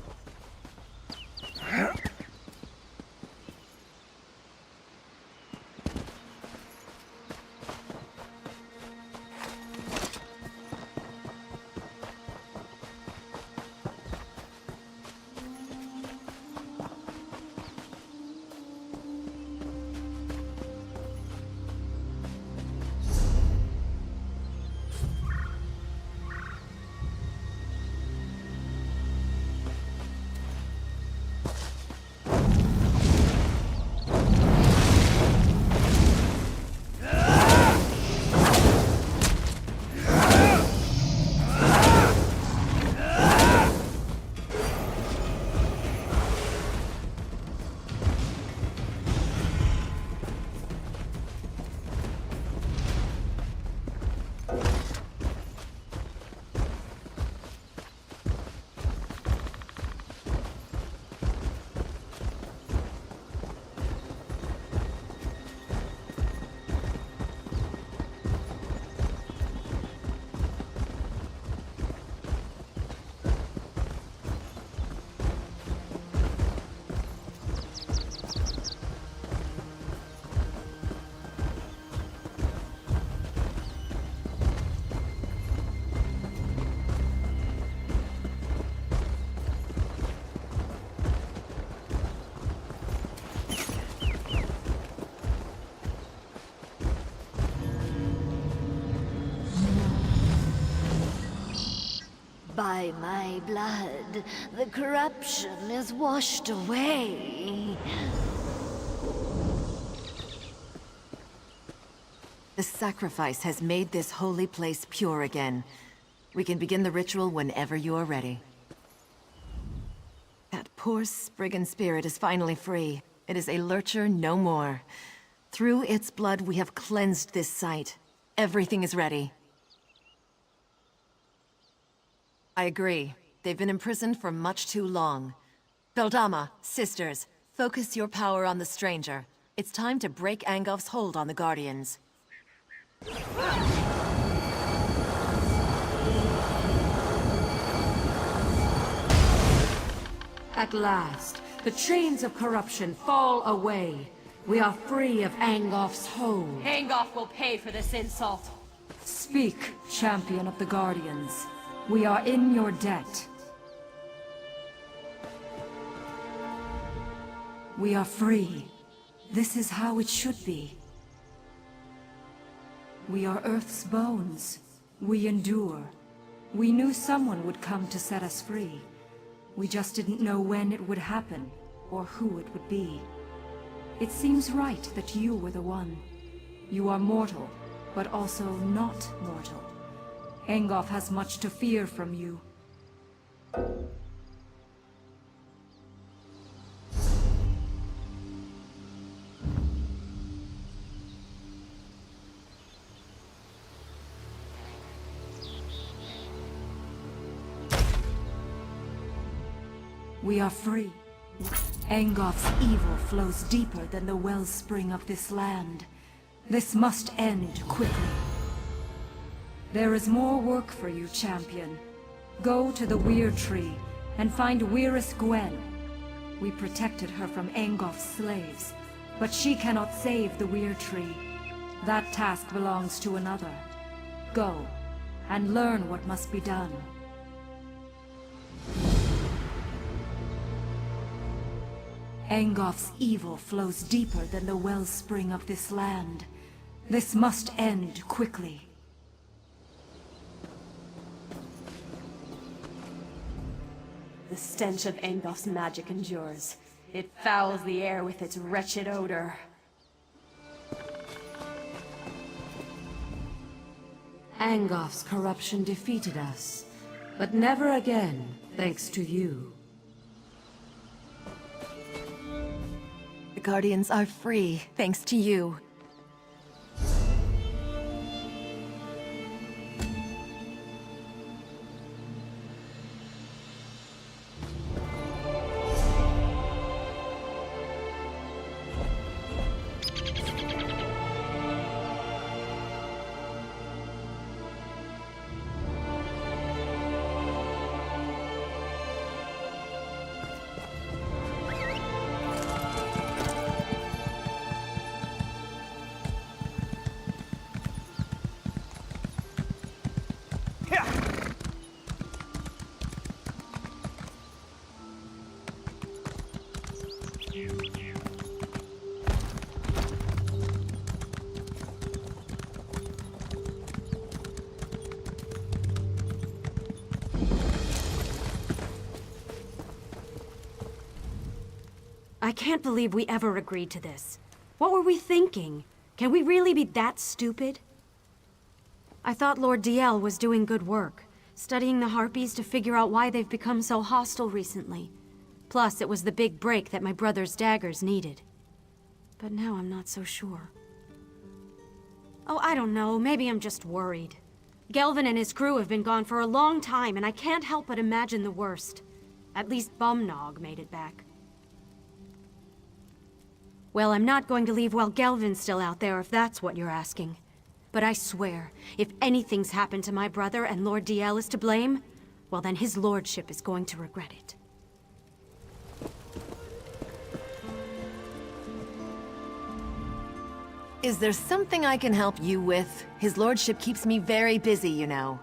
By my blood, the corruption is washed away. The sacrifice has made this holy place pure again. We can begin the ritual whenever you are ready. That poor Spriggan spirit is finally free. It is a lurcher no more. Through its blood, we have cleansed this site. Everything is ready. I agree. They've been imprisoned for much too long. Beldama, sisters, focus your power on the stranger. It's time to break Angolf's hold on the Guardians. At last, the chains of corruption fall away. We are free of Angolf's hold. Angolf will pay for this insult. Speak, champion of the Guardians. We are in your debt. We are free. This is how it should be. We are Earth's bones. We endure. We knew someone would come to set us free. We just didn't know when it would happen, or who it would be. It seems right that you were the one. You are mortal, but also not mortal. Angolf has much to fear from you. We are free. Angolf's evil flows deeper than the wellspring of this land. This must end quickly. There is more work for you, champion. Go to the Weir Tree and find Weirus Gwen. We protected her from Angolf's slaves, but she cannot save the Weir Tree. That task belongs to another. Go, and learn what must be done. Angolf's evil flows deeper than the wellspring of this land. This must end quickly. The stench of Angolf's magic endures. It fouls the air with its wretched odor. Angolf's corruption defeated us, but never again, thanks to you. The Guardians are free, thanks to you. I can't believe we ever agreed to this. What were we thinking? Can we really be that stupid? I thought Lord DL was doing good work, studying the Harpies to figure out why they've become so hostile recently. Plus, it was the big break that my brother's daggers needed. But now I'm not so sure. Oh, I don't know. Maybe I'm just worried. Gelvin and his crew have been gone for a long time, and I can't help but imagine the worst. At least Bumnog made it back. Well, I'm not going to leave while Gelvin's still out there, if that's what you're asking. But I swear, if anything's happened to my brother and Lord DL is to blame, well then his lordship is going to regret it. Is there something I can help you with? His lordship keeps me very busy, you know.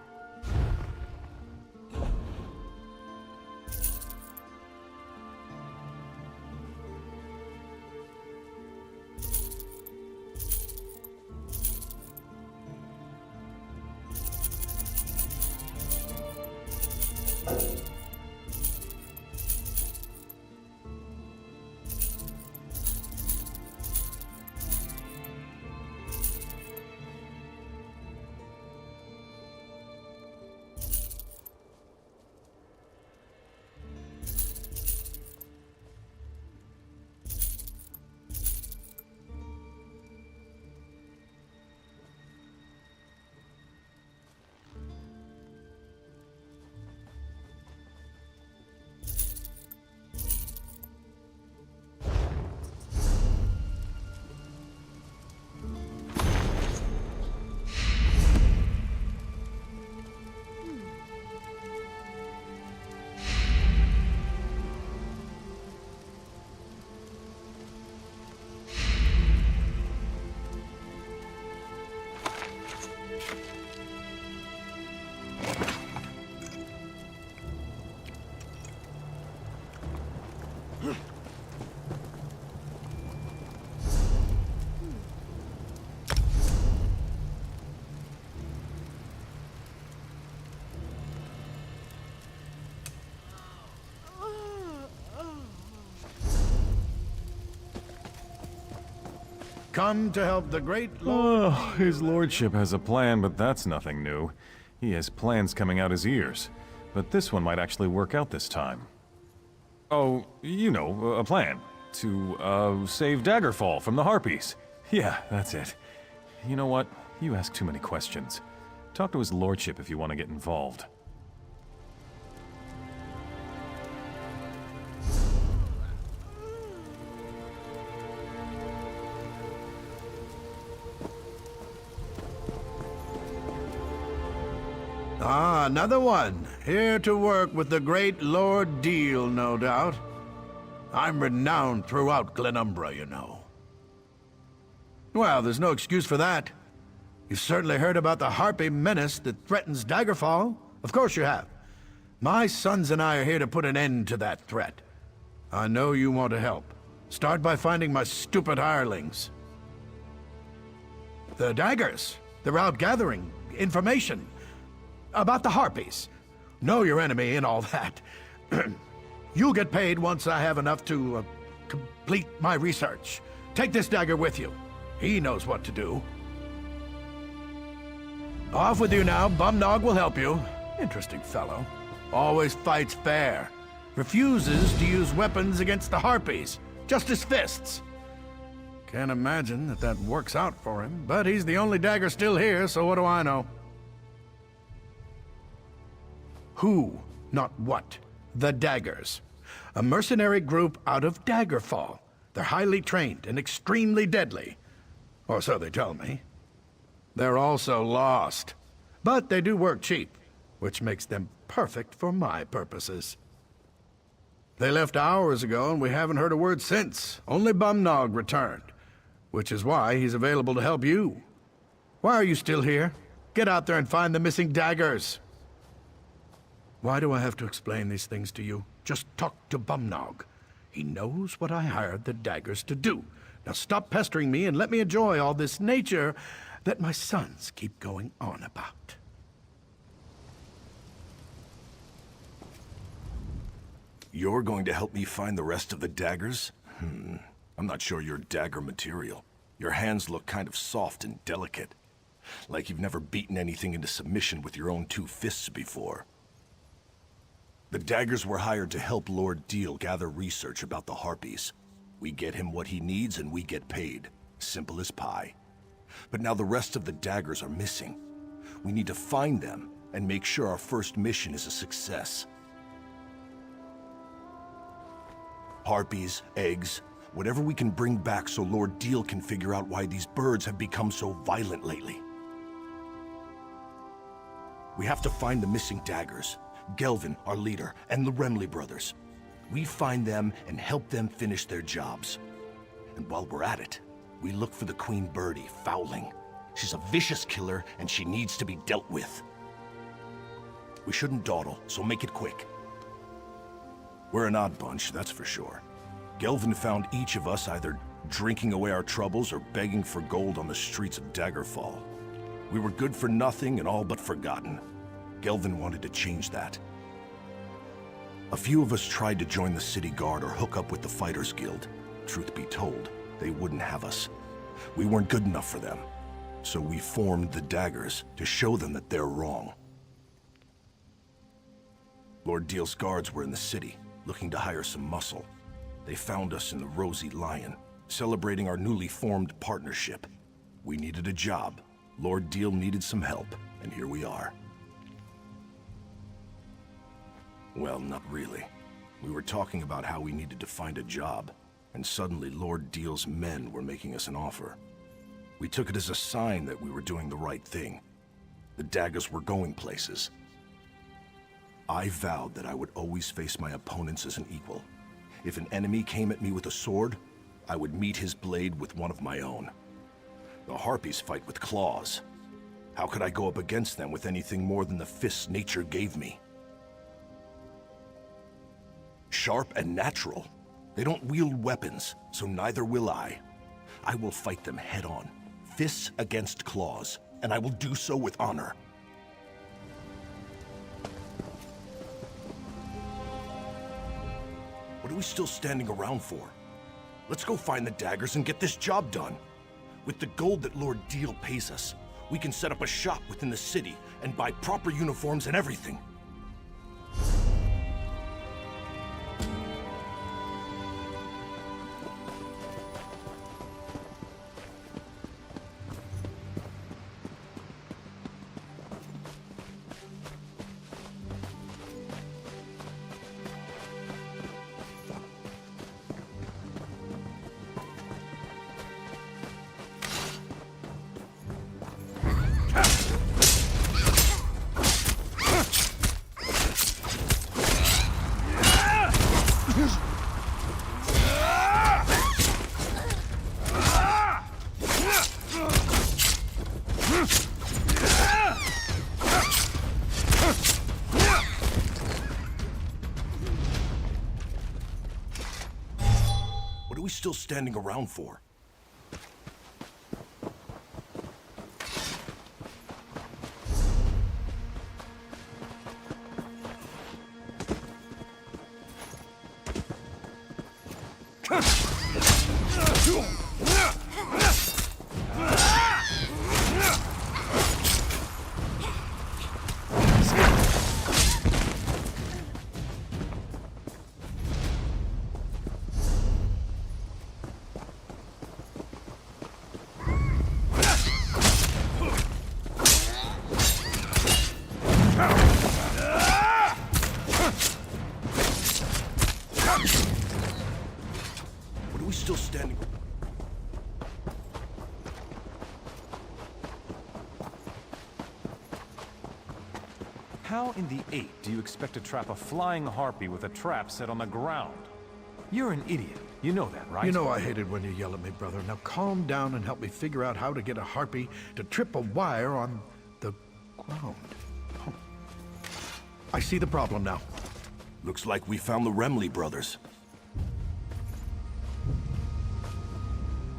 come to help the great Lord. Oh, his lordship has a plan, but that's nothing new. He has plans coming out his ears. But this one might actually work out this time. Oh, you know, a plan. To, save Daggerfall from the Harpies. Yeah, that's it. You know what? You ask too many questions. Talk to his lordship if you want to get involved. Ah, another one. Here to work with the great Lord Deal, no doubt. I'm renowned throughout Glenumbra, you know. Well, there's no excuse for that. You've certainly heard about the Harpy menace that threatens Daggerfall. Of course you have. My sons and I are here to put an end to that threat. I know you want to help. Start by finding my stupid hirelings. The daggers. They're out gathering information about the Harpies. Know your enemy and all that. You'll get paid once I have enough to complete my research. Take this dagger with you. He knows what to do. Off with you now. Bumnog will help you. Interesting fellow. Always fights fair. Refuses to use weapons against the Harpies. Just his fists. Can't imagine that works out for him, but he's the only dagger still here, so what do I know? Who, not what. The Daggers. A mercenary group out of Daggerfall. They're highly trained and extremely deadly. Or so they tell me. They're also lost. But they do work cheap, which makes them perfect for my purposes. They left hours ago, and we haven't heard a word since. Only Bumnog returned, which is why he's available to help you. Why are you still here? Get out there and find the missing daggers. Why do I have to explain these things to you? Just talk to Bumnog. He knows what I hired the daggers to do. Now stop pestering me and let me enjoy all this nature that my sons keep going on about. You're going to help me find the rest of the daggers? I'm not sure you're dagger material. Your hands look kind of soft and delicate. Like you've never beaten anything into submission with your own two fists before. The daggers were hired to help Lord Deal gather research about the Harpies. We get him what he needs and we get paid. Simple as pie. But now the rest of the daggers are missing. We need to find them and make sure our first mission is a success. Harpies, eggs, whatever we can bring back so Lord Deal can figure out why these birds have become so violent lately. We have to find the missing daggers. Gelvin, our leader, and the Remley brothers. We find them and help them finish their jobs. And while we're at it, we look for the Queen Birdie, Fowling. She's a vicious killer, and she needs to be dealt with. We shouldn't dawdle, so make it quick. We're an odd bunch, that's for sure. Gelvin found each of us either drinking away our troubles or begging for gold on the streets of Daggerfall. We were good for nothing and all but forgotten. Gelvin wanted to change that. A few of us tried to join the city guard or hook up with the Fighters Guild. Truth be told, they wouldn't have us. We weren't good enough for them. So we formed the Daggers to show them that they're wrong. Lord Deal's guards were in the city, looking to hire some muscle. They found us in the Rosy Lion, celebrating our newly formed partnership. We needed a job. Lord Deal needed some help, and here we are. Well, not really. We were talking about how we needed to find a job, and suddenly Lord Deal's men were making us an offer. We took it as a sign that we were doing the right thing. The daggers were going places. I vowed that I would always face my opponents as an equal. If an enemy came at me with a sword, I would meet his blade with one of my own. The Harpies fight with claws. How could I go up against them with anything more than the fists nature gave me? Sharp and natural. They don't wield weapons, so neither will I. I will fight them head-on, fists against claws, and I will do so with honor. What are we still standing around for? Let's go find the daggers and get this job done. With the gold that Lord Deal pays us, we can set up a shop within the city and buy proper uniforms and everything. What are we still standing around for? What are we still standing? How in the 8 do you expect to trap a flying harpy with a trap set on the ground? You're an idiot. You know that, right? You know I hate it when you yell at me, brother. Now calm down and help me figure out how to get a harpy to trip a wire on the ground. Oh. I see the problem now. Looks like we found the Remley brothers.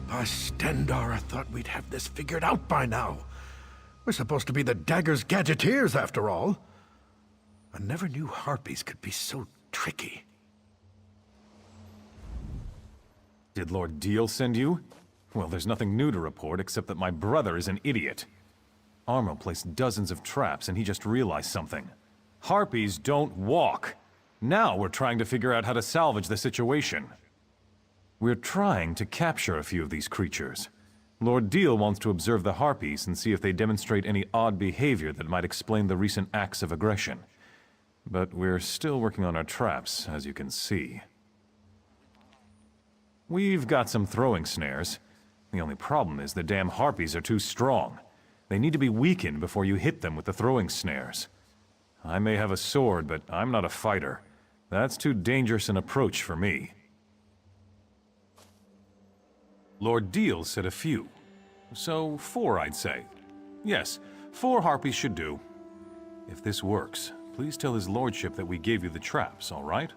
By Stendarr, I thought we'd have this figured out by now. We're supposed to be the Dagger's gadgeteers, after all. I never knew harpies could be so tricky. Did Lord Deal send you? Well, there's nothing new to report except that my brother is an idiot. Armo placed dozens of traps and he just realized something. Harpies don't walk. Now we're trying to figure out how to salvage the situation. We're trying to capture a few of these creatures. Lord Deal wants to observe the harpies and see if they demonstrate any odd behavior that might explain the recent acts of aggression. But we're still working on our traps, as you can see. We've got some throwing snares. The only problem is the damn harpies are too strong. They need to be weakened before you hit them with the throwing snares. I may have a sword, but I'm not a fighter. That's too dangerous an approach for me. Lord Deal said a few. So 4, I'd say. Yes, 4 harpies should do. If this works, please tell his lordship that we gave you the traps, all right?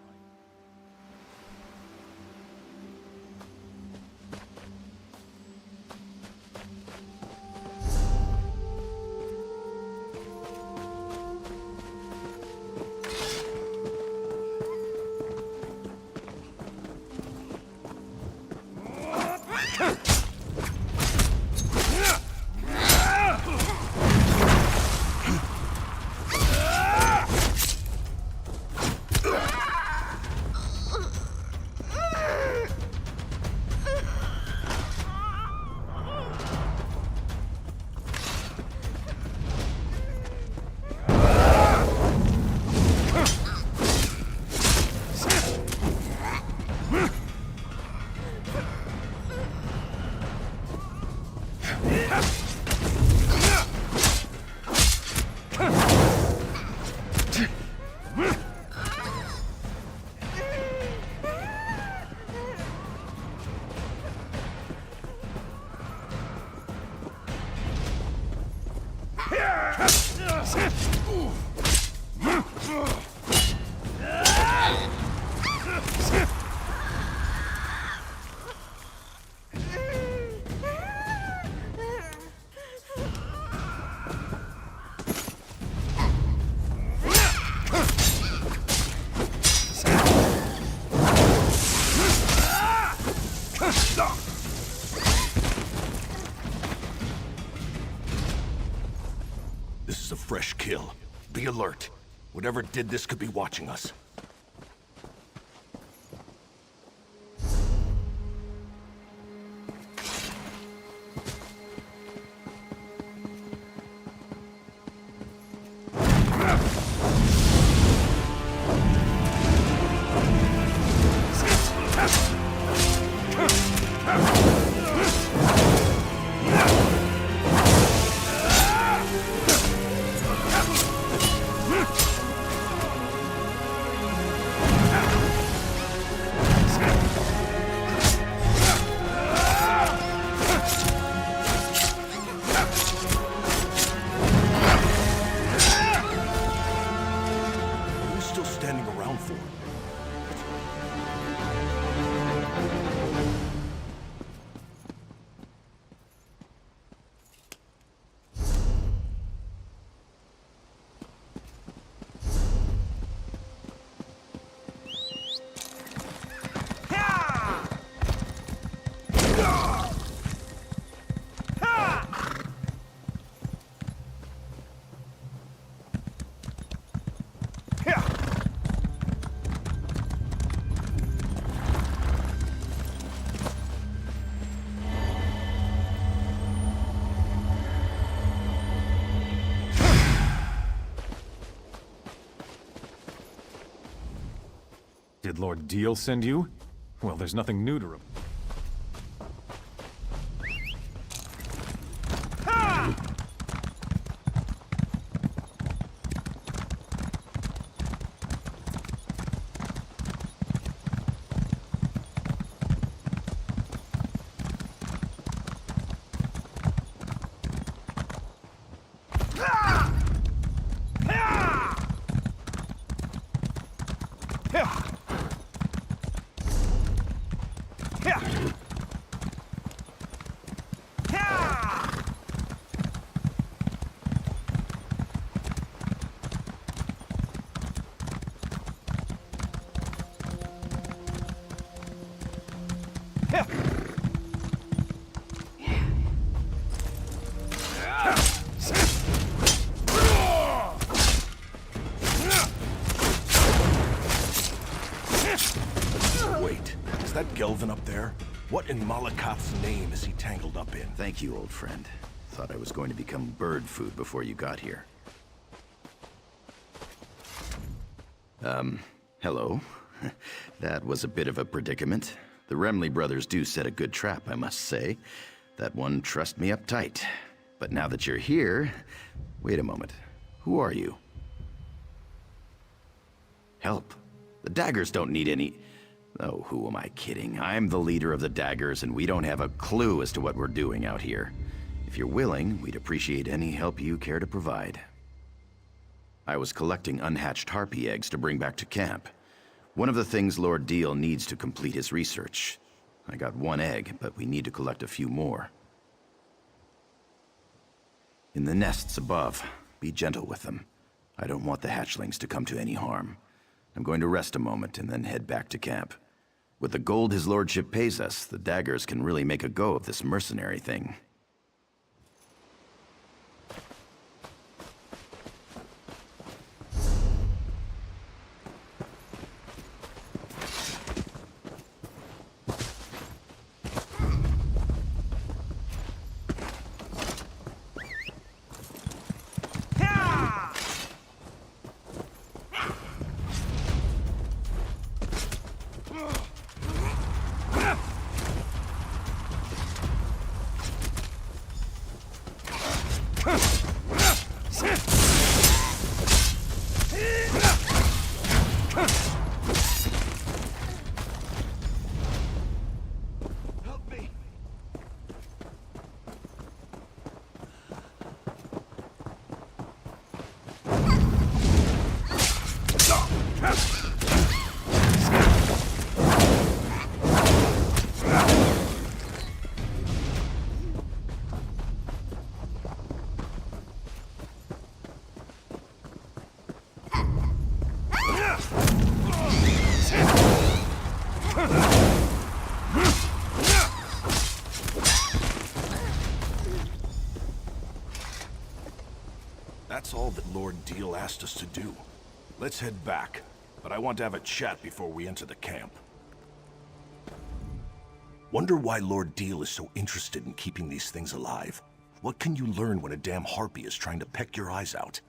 This is a fresh kill. Be alert. Whatever did this could be watching us. Did Lord Deal send you? Well, there's nothing new to report. Wait, is that Gelvin up there? What in Malakoth's name is he tangled up in? Thank you, old friend. Thought I was going to become bird food before you got here. Hello. That was a bit of a predicament. The Remley brothers do set a good trap, I must say. That one trussed me up tight. But now that you're here... Wait a moment. Who are you? Help. The Daggers don't need any... Oh, who am I kidding? I'm the leader of the Daggers, and we don't have a clue as to what we're doing out here. If you're willing, we'd appreciate any help you care to provide. I was collecting unhatched harpy eggs to bring back to camp. One of the things Lord Deal needs to complete his research. I got one egg, but we need to collect a few more. In the nests above, be gentle with them. I don't want the hatchlings to come to any harm. I'm going to rest a moment and then head back to camp. With the gold his lordship pays us, the Daggers can really make a go of this mercenary thing. That's all that Lord Deal asked us to do. Let's head back, but I want to have a chat before we enter the camp. Wonder why Lord Deal is so interested in keeping these things alive? What can you learn when a damn harpy is trying to peck your eyes out?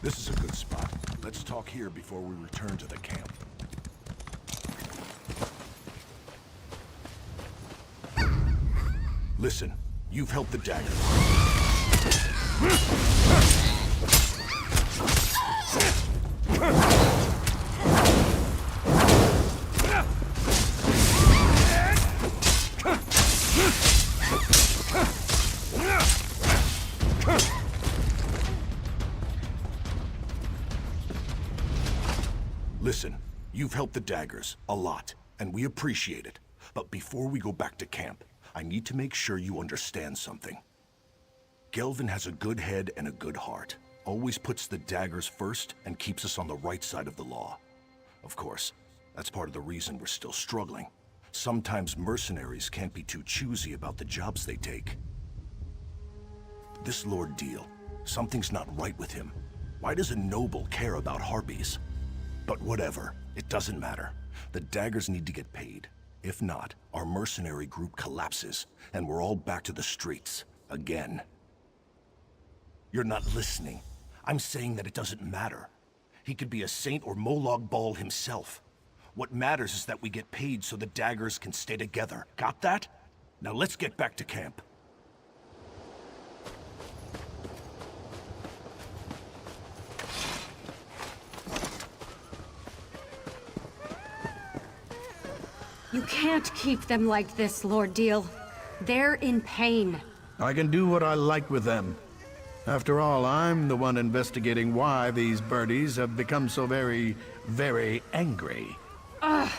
This is a good spot. Let's talk here before we return to the camp. Listen, you've helped the dagger. Listen, you've helped the daggers, a lot, and we appreciate it. But before we go back to camp, I need to make sure you understand something. Gelvin has a good head and a good heart. Always puts the daggers first and keeps us on the right side of the law. Of course, that's part of the reason we're still struggling. Sometimes mercenaries can't be too choosy about the jobs they take. This Lord Deal, something's not right with him. Why does a noble care about harpies? But whatever, it doesn't matter. The daggers need to get paid. If not, our mercenary group collapses, and we're all back to the streets, again. You're not listening. I'm saying that it doesn't matter. He could be a saint or Molag Bal himself. What matters is that we get paid so the daggers can stay together. Got that? Now let's get back to camp. You can't keep them like this, Lord Deal. They're in pain. I can do what I like with them. After all, I'm the one investigating why these birdies have become so very, very angry. Ugh.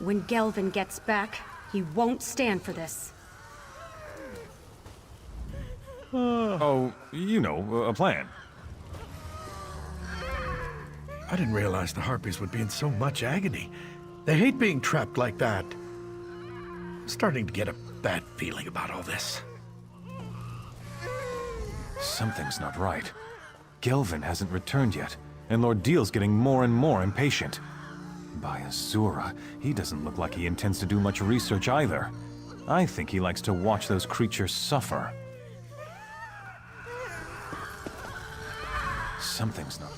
When Gelvin gets back, he won't stand for this. Oh, you know, a plan. I didn't realize the harpies would be in so much agony. They hate being trapped like that. I'm starting to get a bad feeling about all this. Something's not right. Gelvin hasn't returned yet, and Lord Deal's getting more and more impatient. By Azura, he doesn't look like he intends to do much research either. I think he likes to watch those creatures suffer. Something's not...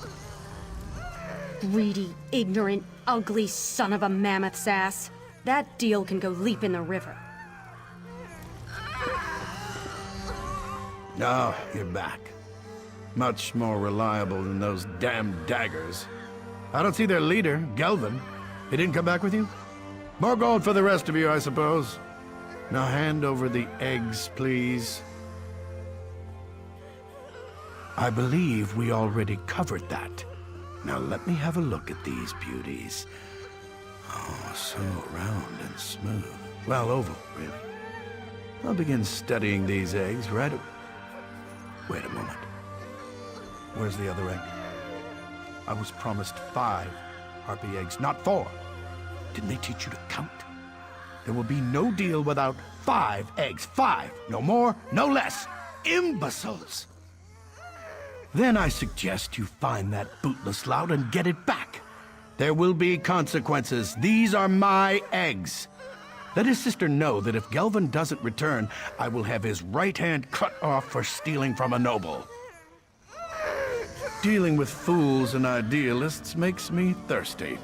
Greedy, ignorant, ugly son of a mammoth's ass. That Deal can go leap in the river. Oh, you're back. Much more reliable than those damn daggers. I don't see their leader, Gelvin. He didn't come back with you? More gold for the rest of you, I suppose. Now hand over the eggs, please. I believe we already covered that. Now let me have a look at these beauties. Oh, so round and smooth. Well, oval, really. I'll begin studying these eggs right... Wait a moment. Where's the other egg? I was promised 5 harpy eggs, not 4. Didn't they teach you to count? There will be no deal without 5 eggs. 5! No more, no less. Imbeciles! Then I suggest you find that bootless lout and get it back. There will be consequences. These are my eggs. Let his sister know that if Gelvin doesn't return, I will have his right hand cut off for stealing from a noble. Dealing with fools and idealists makes me thirsty.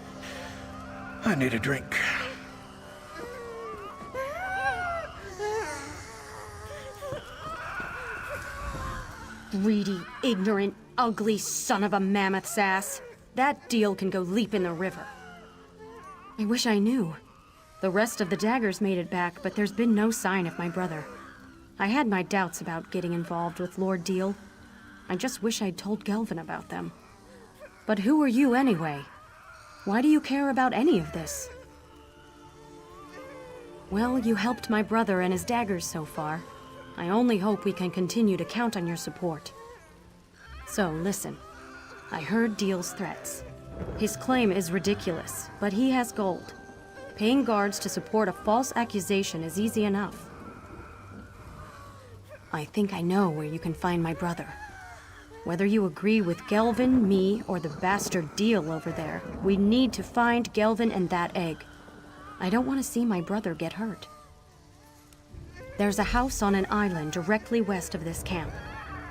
I need a drink. Greedy, ignorant, ugly son of a mammoth's ass. That Deal can go leap in the river. I wish I knew. The rest of the daggers made it back, but there's been no sign of my brother. I had my doubts about getting involved with Lord Deal. I just wish I'd told Gelvin about them. But who are you anyway? Why do you care about any of this? Well, you helped my brother and his daggers so far. I only hope we can continue to count on your support. So, listen. I heard Deal's threats. His claim is ridiculous, but he has gold. Paying guards to support a false accusation is easy enough. I think I know where you can find my brother. Whether you agree with Gelvin, me, or the bastard Deal over there, we need to find Gelvin and that egg. I don't want to see my brother get hurt. There's a house on an island directly west of this camp.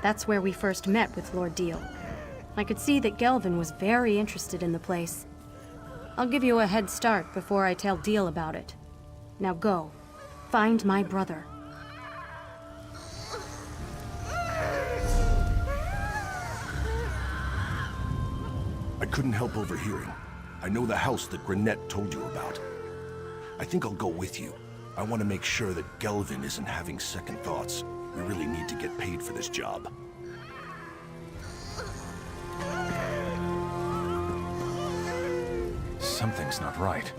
That's where we first met with Lord Deal. I could see that Gelvin was very interested in the place. I'll give you a head start before I tell Deal about it. Now go. Find my brother. I couldn't help overhearing. I know the house that Granette told you about. I think I'll go with you. I want to make sure that Gelvin isn't having second thoughts. We really need to get paid for this job. Something's not right.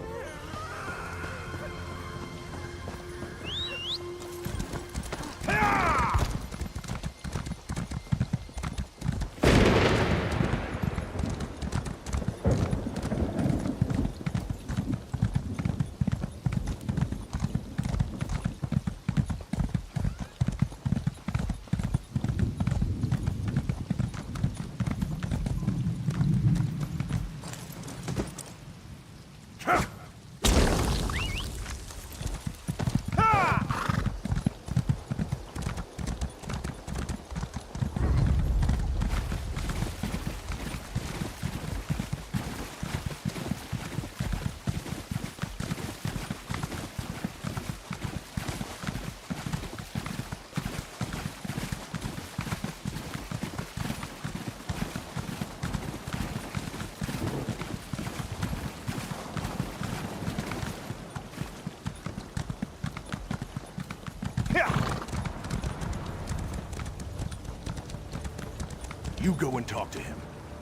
You go and talk to him.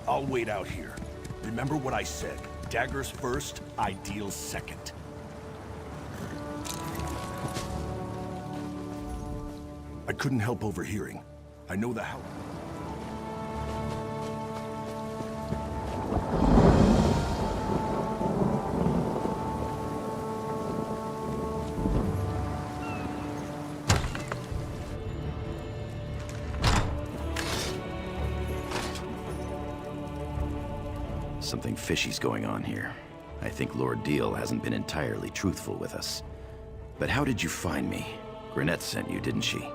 I'll wait out here. Remember what I said. Daggers first, ideals second. I couldn't help overhearing. I know the house. Something fishy's going on here. I think Lord Deal hasn't been entirely truthful with us. But how did you find me? Granette sent you, didn't she?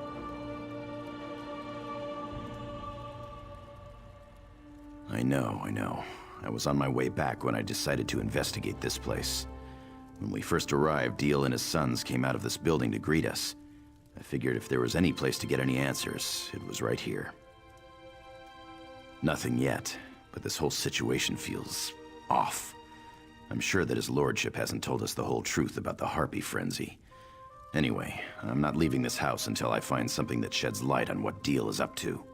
I know. I was on my way back when I decided to investigate this place. When we first arrived, Deal and his sons came out of this building to greet us. I figured if there was any place to get any answers, it was right here. Nothing yet, but this whole situation feels off. I'm sure that his lordship hasn't told us the whole truth about the Harpy frenzy. Anyway, I'm not leaving this house until I find something that sheds light on what Deal is up to.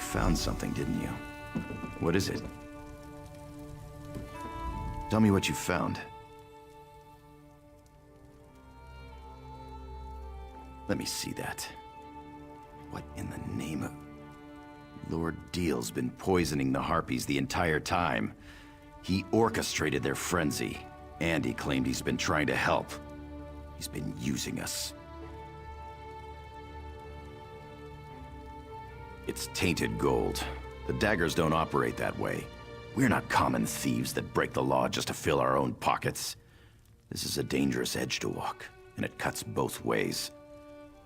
found something, didn't you? What is it? Tell me what you found. Let me see that. What in the name of... Lord Deal's been poisoning the Harpies the entire time. He orchestrated their frenzy, and he claimed he's been trying to help. He's been using us. It's tainted gold. The daggers don't operate that way. We're not common thieves that break the law just to fill our own pockets. This is a dangerous edge to walk, and it cuts both ways.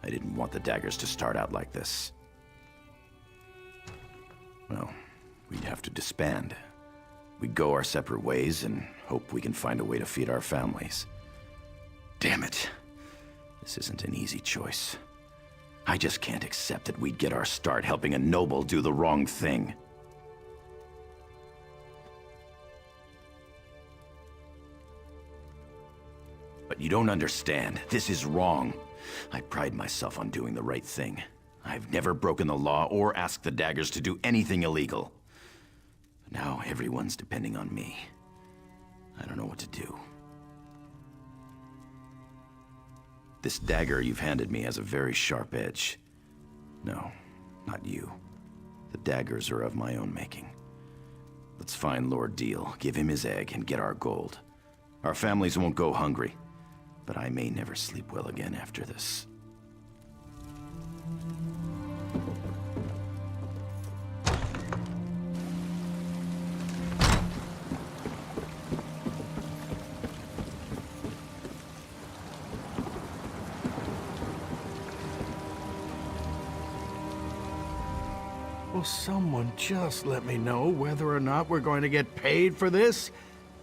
I didn't want the daggers to start out like this. Well, we'd have to disband. We'd go our separate ways and hope we can find a way to feed our families. Damn it. This isn't an easy choice. I just can't accept that we'd get our start helping a noble do the wrong thing. But you don't understand. This is wrong. I pride myself on doing the right thing. I've never broken the law or asked the daggers to do anything illegal. But now everyone's depending on me. I don't know what to do. This dagger you've handed me has a very sharp edge. No, not you. The daggers are of my own making. Let's find Lord Deal, give him his egg, and get our gold. Our families won't go hungry, but I may never sleep well again after this. Will someone just let me know whether or not we're going to get paid for this?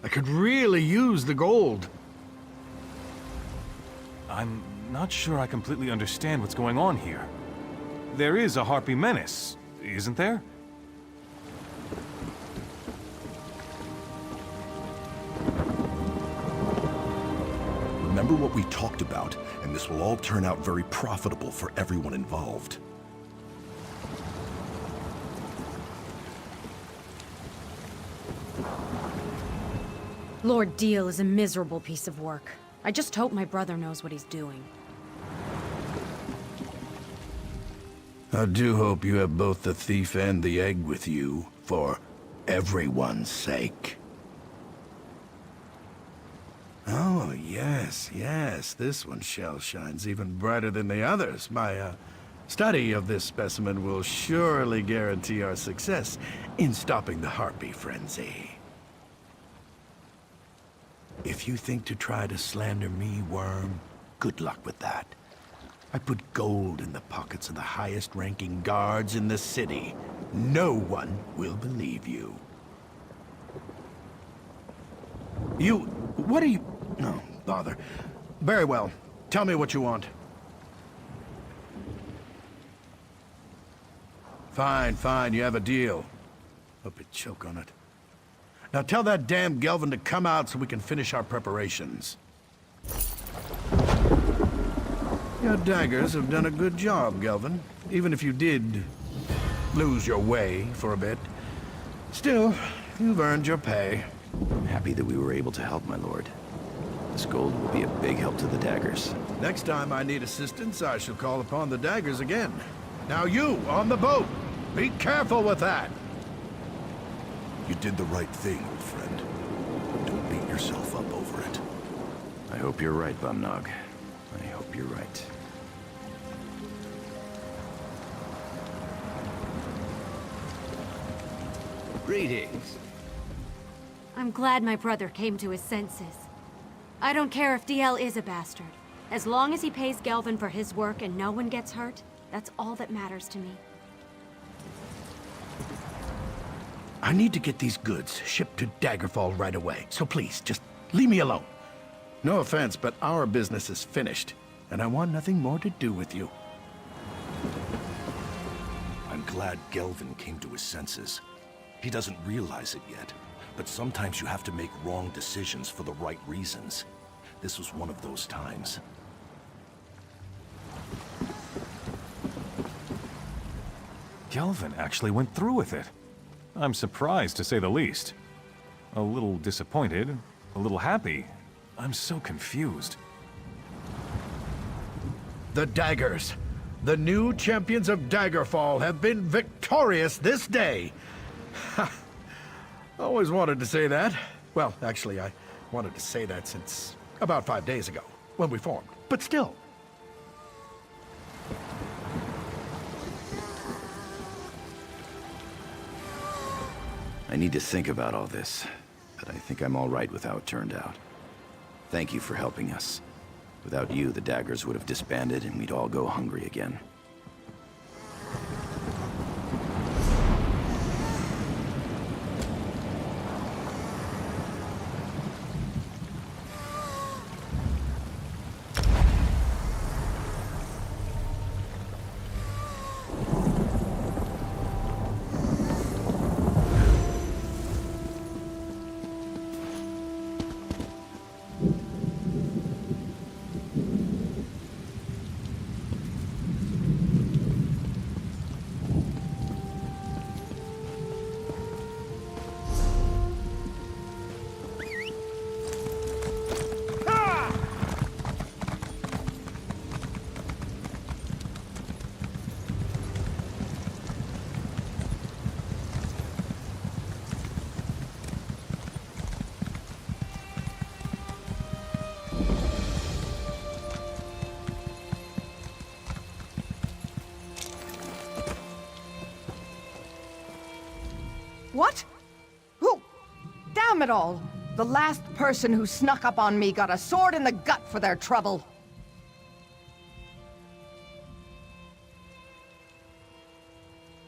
I could really use the gold. I'm not sure I completely understand what's going on here. There is a Harpy menace, isn't there? Remember what we talked about, and this will all turn out very profitable for everyone involved. Lord Deal is a miserable piece of work. I just hope my brother knows what he's doing. I do hope you have both the thief and the egg with you, for everyone's sake. Oh, yes, yes, this one's shell shines even brighter than the others. My, study of this specimen will surely guarantee our success in stopping the Harpy frenzy. If you think to try to slander me, Worm, good luck with that. I put gold in the pockets of the highest-ranking guards in the city. No one will believe you. What are you... No, bother. Very well. Tell me what you want. Fine, fine, you have a deal. Hope you choke on it. Now tell that damn Gelvin to come out so we can finish our preparations. Your daggers have done a good job, Gelvin. Even if you did lose your way for a bit. Still, you've earned your pay. I'm happy that we were able to help, my lord. This gold will be a big help to the daggers. Next time I need assistance, I shall call upon the daggers again. Now you, on the boat, be careful with that. You did the right thing, old friend. Don't beat yourself up over it. I hope you're right, Bumnog. I hope you're right. Greetings. I'm glad my brother came to his senses. I don't care if DL is a bastard. As long as he pays Gelvin for his work and no one gets hurt, that's all that matters to me. I need to get these goods shipped to Daggerfall right away, so please, just leave me alone. No offense, but our business is finished, and I want nothing more to do with you. I'm glad Gelvin came to his senses. He doesn't realize it yet, but sometimes you have to make wrong decisions for the right reasons. This was one of those times. Gelvin actually went through with it. I'm surprised, to say the least. A little disappointed, a little happy. I'm so confused. The Daggers, the new champions of Daggerfall, have been victorious this day. Ha! Always wanted to say that. Well, actually, I wanted to say that since about 5 days ago, when we formed. But still. I need to think about all this, but I think I'm all right with how it turned out. Thank you for helping us. Without you, the Daggers would have disbanded and we'd all go hungry again. What? Who? Damn it all! The last person who snuck up on me got a sword in the gut for their trouble.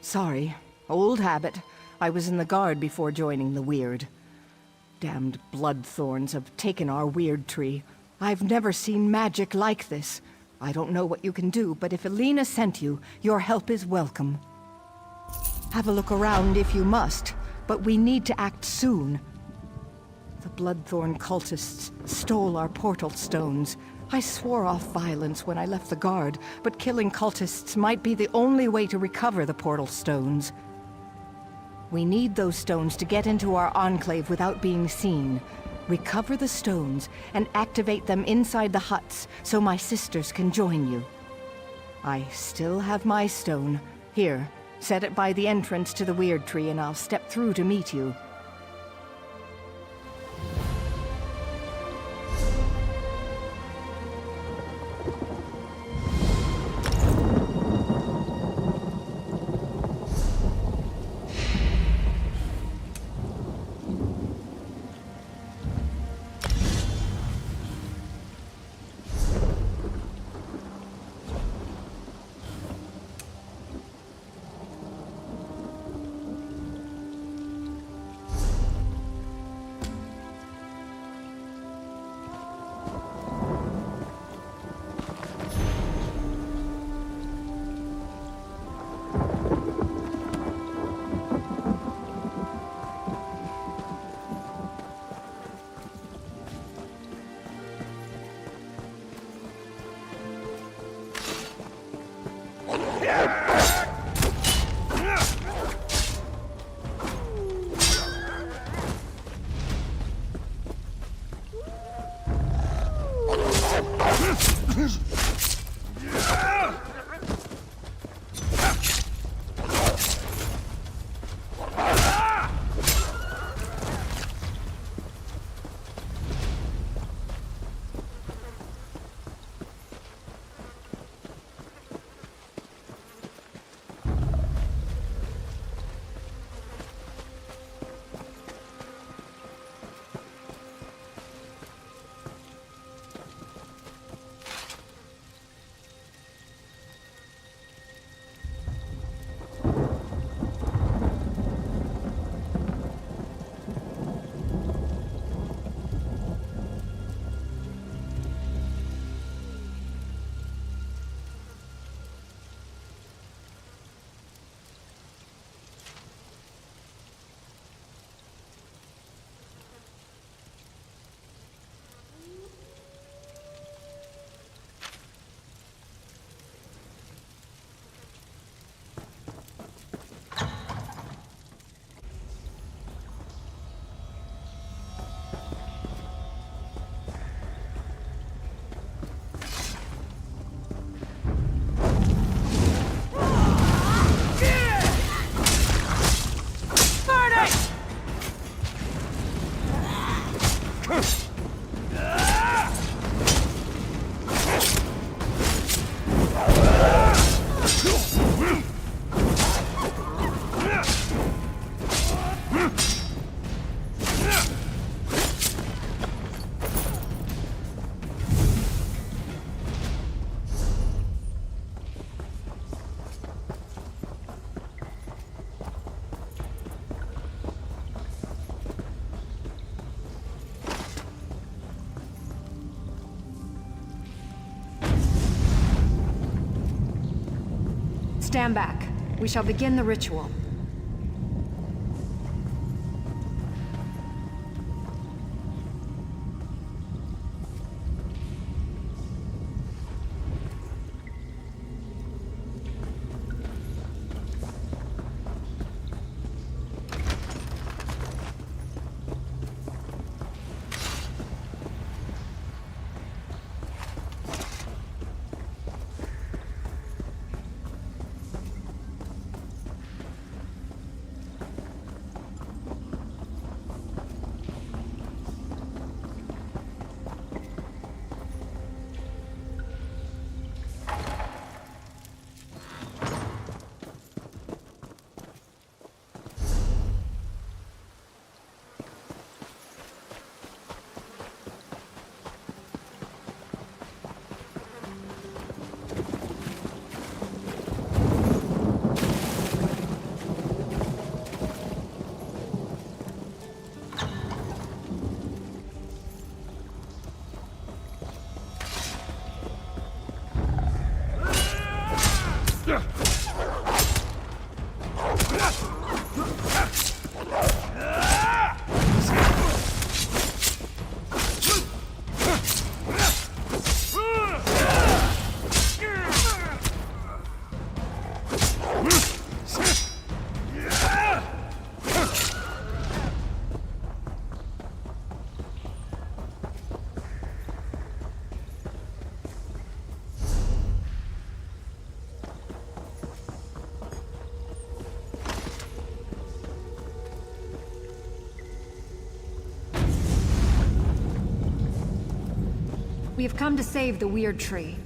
Sorry. Old habit. I was in the guard before joining the Weird. Damned bloodthorns have taken our Weird tree. I've never seen magic like this. I don't know what you can do, but if Elena sent you, your help is welcome. Have a look around if you must, but we need to act soon. The Bloodthorn cultists stole our portal stones. I swore off violence when I left the guard, but killing cultists might be the only way to recover the portal stones. We need those stones to get into our enclave without being seen. Recover the stones and activate them inside the huts so my sisters can join you. I still have my stone. Here, set it by the entrance to the Weird Tree and I'll step through to meet you. Stand back. We shall begin the ritual. We have come to save the Weird Tree.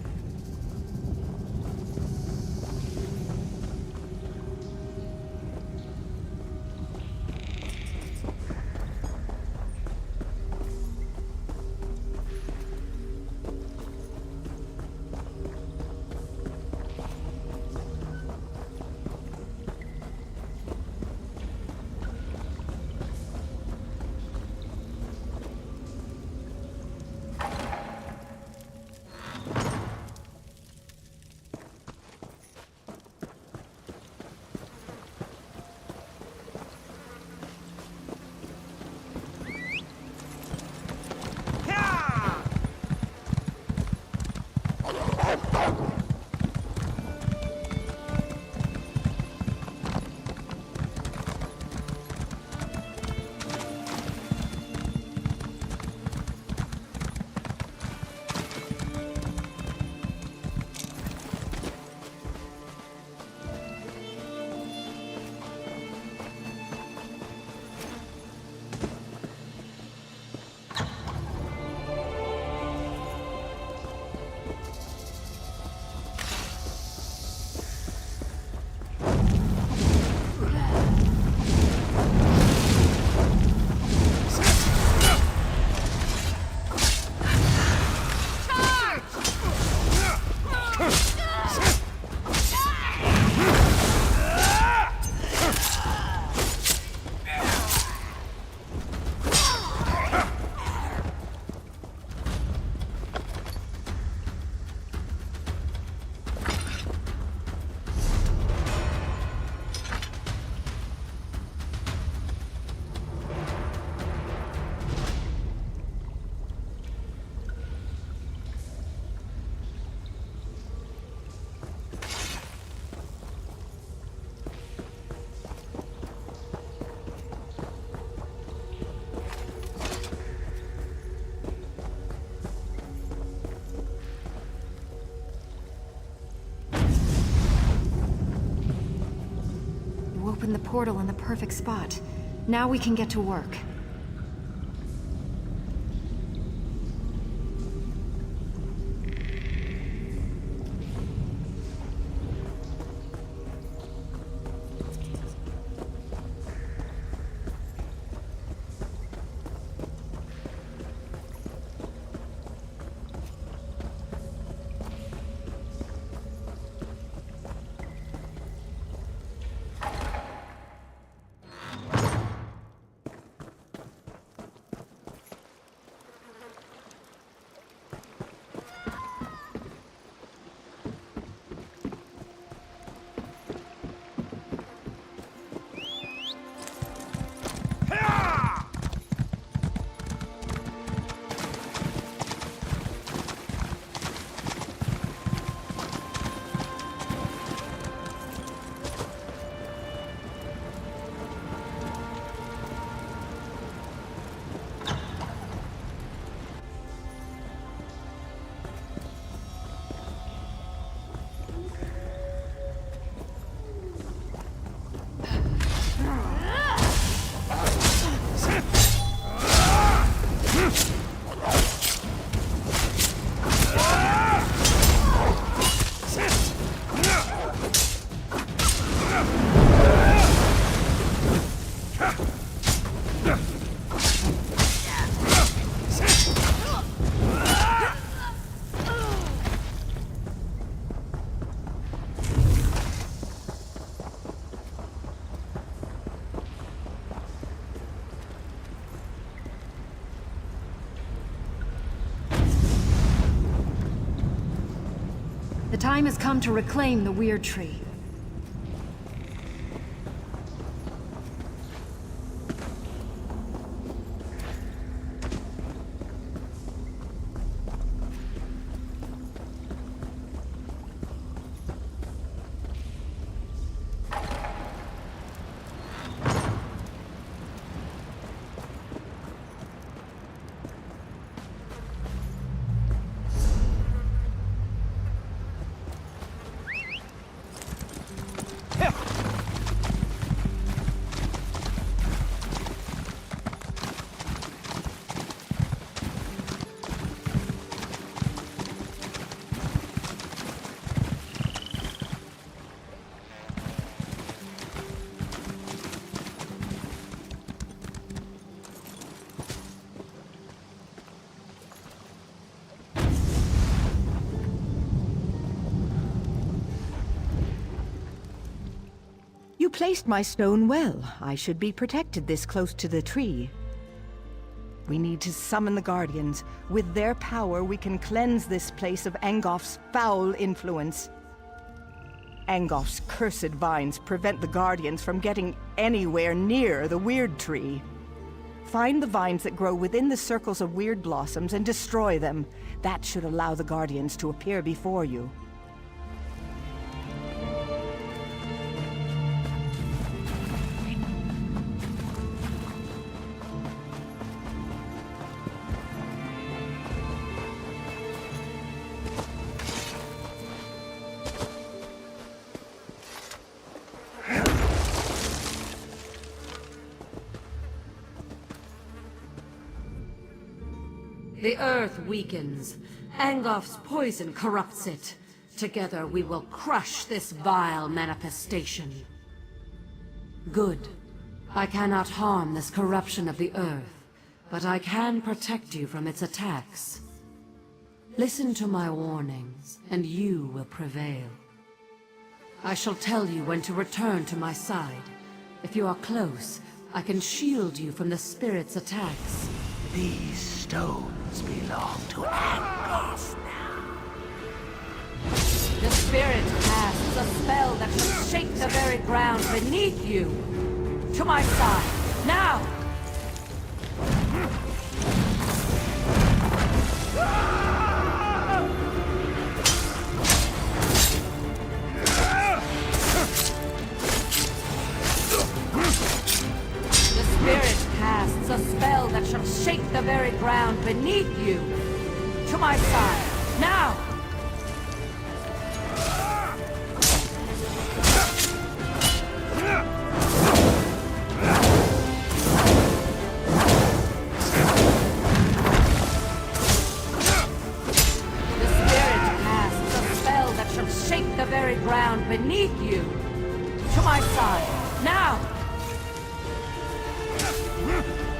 Open the portal in the perfect spot. Now we can get to work. The time has come to reclaim the Weird Tree. You placed my stone well. I should be protected this close to the tree. We need to summon the Guardians. With their power, we can cleanse this place of Angof's foul influence. Angof's cursed vines prevent the Guardians from getting anywhere near the Weird Tree. Find the vines that grow within the circles of weird blossoms and destroy them. That should allow the Guardians to appear before you. The earth weakens. Angof's poison corrupts it. Together we will crush this vile manifestation. Good. I cannot harm this corruption of the earth, but I can protect you from its attacks. Listen to my warnings, and you will prevail. I shall tell you when to return to my side. If you are close, I can shield you from the spirit's attacks. These stones belong to Angof now. The spirit casts a spell that shall shake the very ground beneath you. To my side, now! The spirit casts a spell that shall shake the very ground beneath you. To my side, now! Shake the very ground beneath you. To my side, now!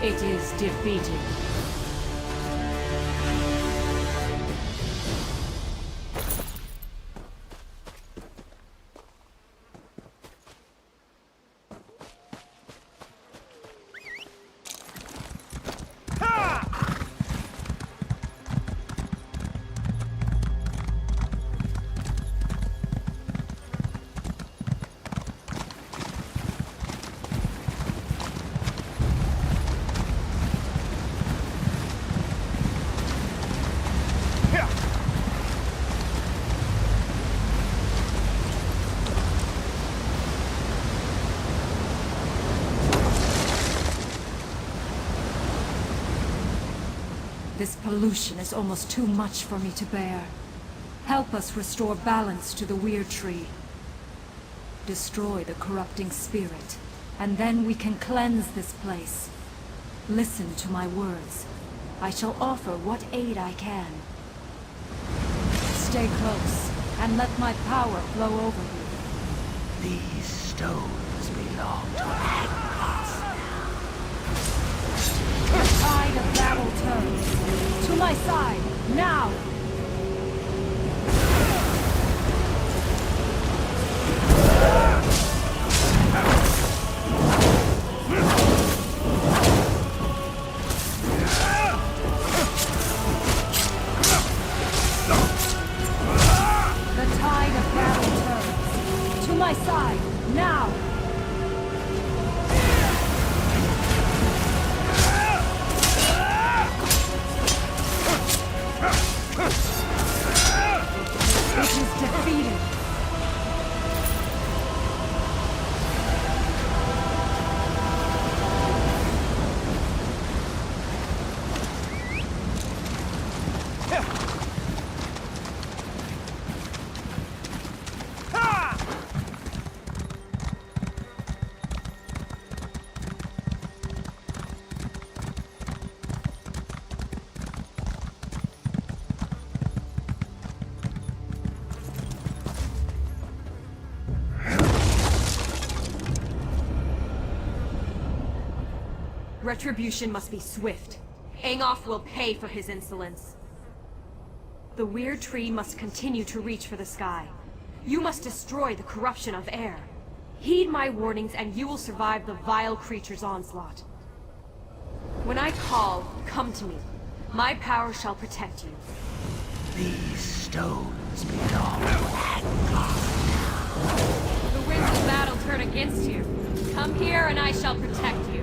It is defeated. This pollution is almost too much for me to bear. Help us restore balance to the Weird Tree. Destroy the corrupting spirit, and then we can cleanse this place. Listen to my words. I shall offer what aid I can. Stay close, and let my power flow over you. These stones belong to Angof now. side, now! The tide of battle turns. To my side, now! It is defeated. Retribution must be swift. Angolf will pay for his insolence. The Weird Tree must continue to reach for the sky. You must destroy the corruption of air. Heed my warnings and you will survive the vile creature's onslaught. When I call, come to me. My power shall protect you. These stones belong to Angolf. The winds of battle turn against you. Come here and I shall protect you.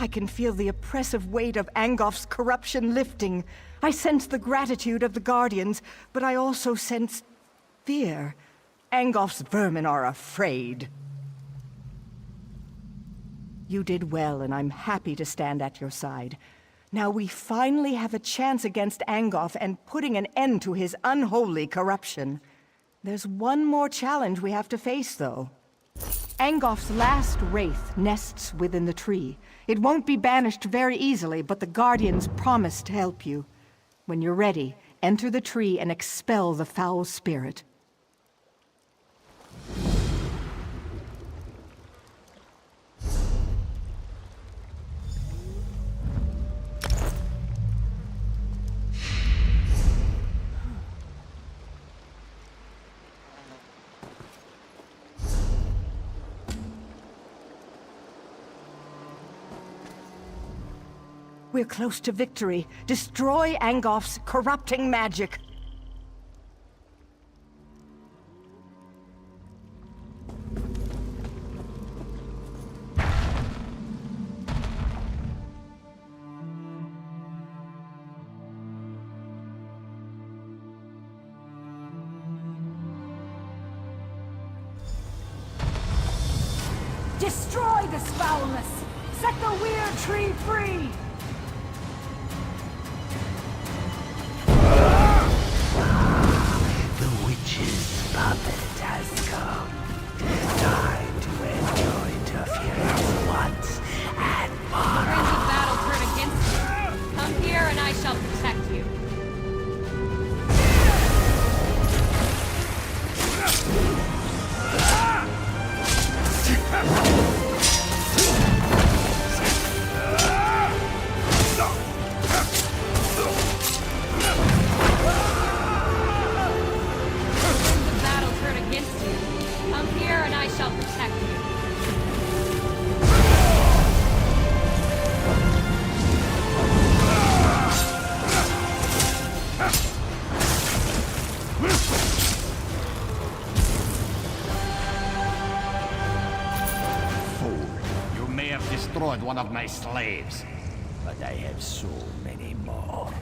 I can feel the oppressive weight of Angolf's corruption lifting. I sense the gratitude of the Guardians, but I also sense fear. Angolf's vermin are afraid. You did well, and I'm happy to stand at your side. Now we finally have a chance against Angolf and putting an end to his unholy corruption. There's one more challenge we have to face, though. Angolf's last wraith nests within the tree. It won't be banished very easily, but the Guardians promise to help you. When you're ready, enter the tree and expel the foul spirit. We're close to victory. Destroy Angolf's corrupting magic. Destroy this foulness! Set the Weird Tree free! The witch's puppet has come. Time to enjoy interference once and The winds of battle turn against you. Come here and I shall protect you. The winds of battle turn against you. Come here and I shall protect you. destroyed one of my slaves. But I have so many more.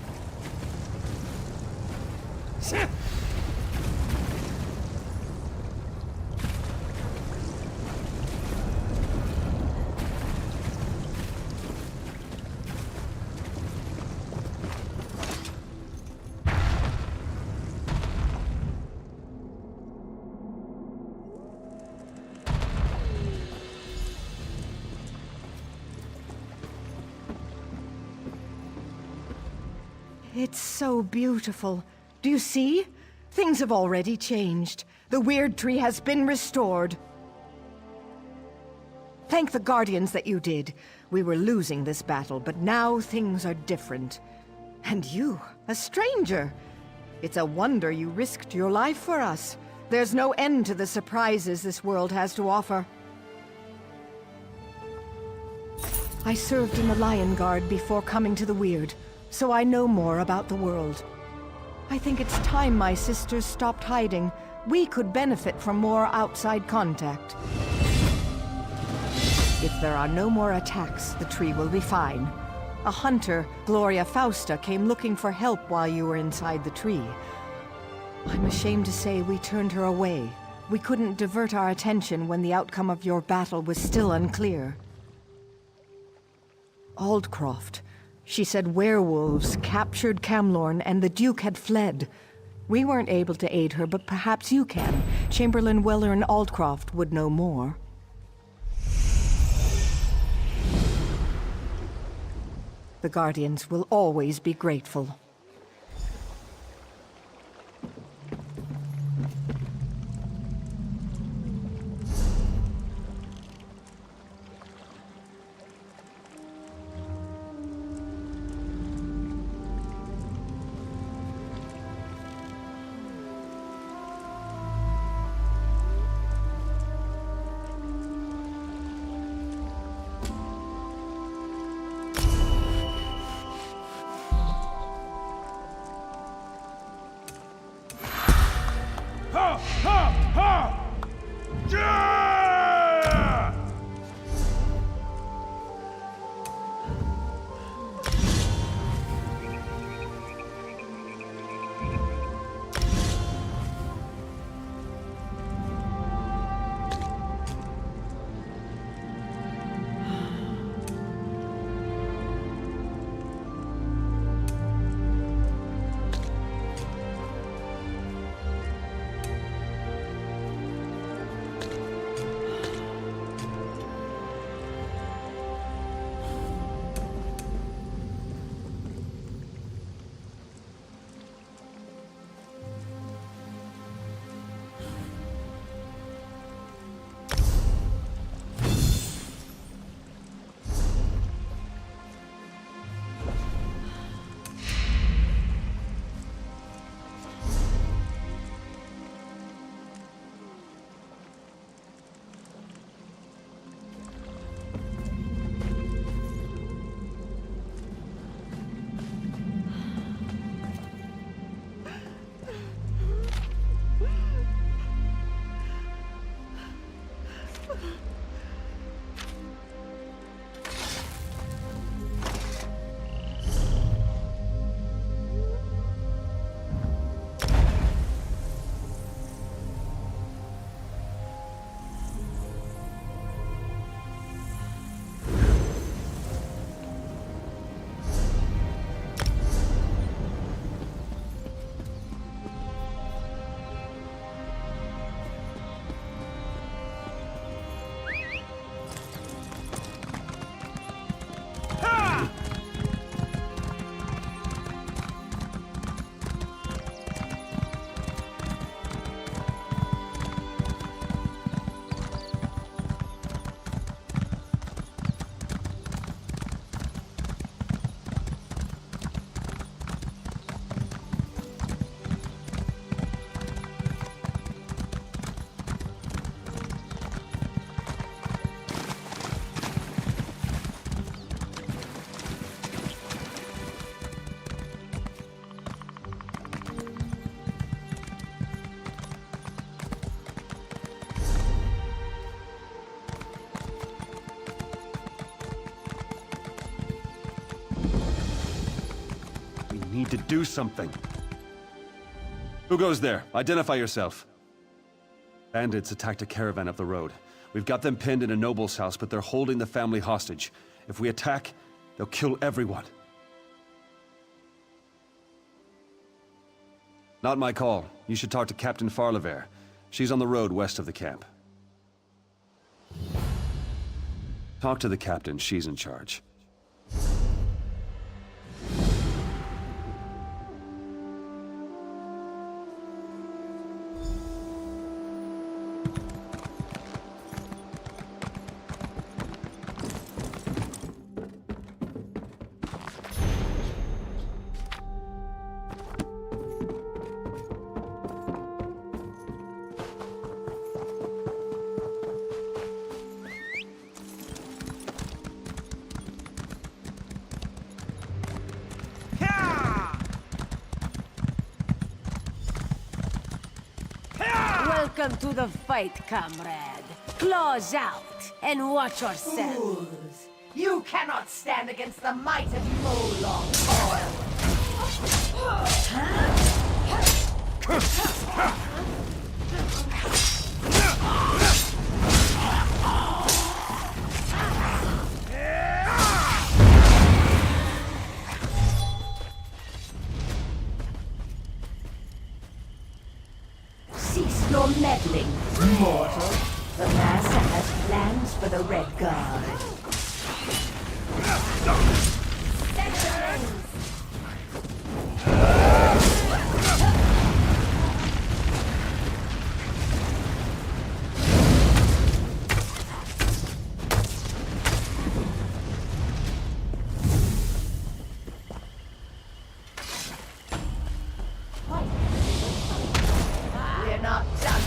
It's so beautiful. Do you see? Things have already changed. The Weird Tree has been restored. Thank the Guardians that you did. We were losing this battle, but now things are different. And you, a stranger. It's a wonder you risked your life for us. There's no end to the surprises this world has to offer. I served in the Lion Guard before coming to the Weird, so I know more about the world. I think it's time my sisters stopped hiding. We could benefit from more outside contact. If there are no more attacks, the tree will be fine. A hunter, Gloria Fausta, came looking for help while you were inside the tree. I'm ashamed to say we turned her away. We couldn't divert our attention when the outcome of your battle was still unclear. Aldcroft. She said werewolves captured Camlorn and the Duke had fled. We weren't able to aid her, but perhaps you can. Chamberlain Weller and Aldcroft would know more. The Guardians will always be grateful. Ha! Ha! Ha! Yeah! need to do something. Who goes there? Identify yourself. Bandits attacked a caravan up the road. We've got them pinned in a noble's house, but they're holding the family hostage. If we attack, they'll kill everyone. Not my call. You should talk to Captain Farlever. She's on the road west of the camp. Talk to the captain. She's in charge. Welcome to the fight, comrade. Claws out, and watch yourself. Fools! You cannot stand against the might of Molong Cease your meddling, mortal. The Master has plans for the Red Guard. We're not done.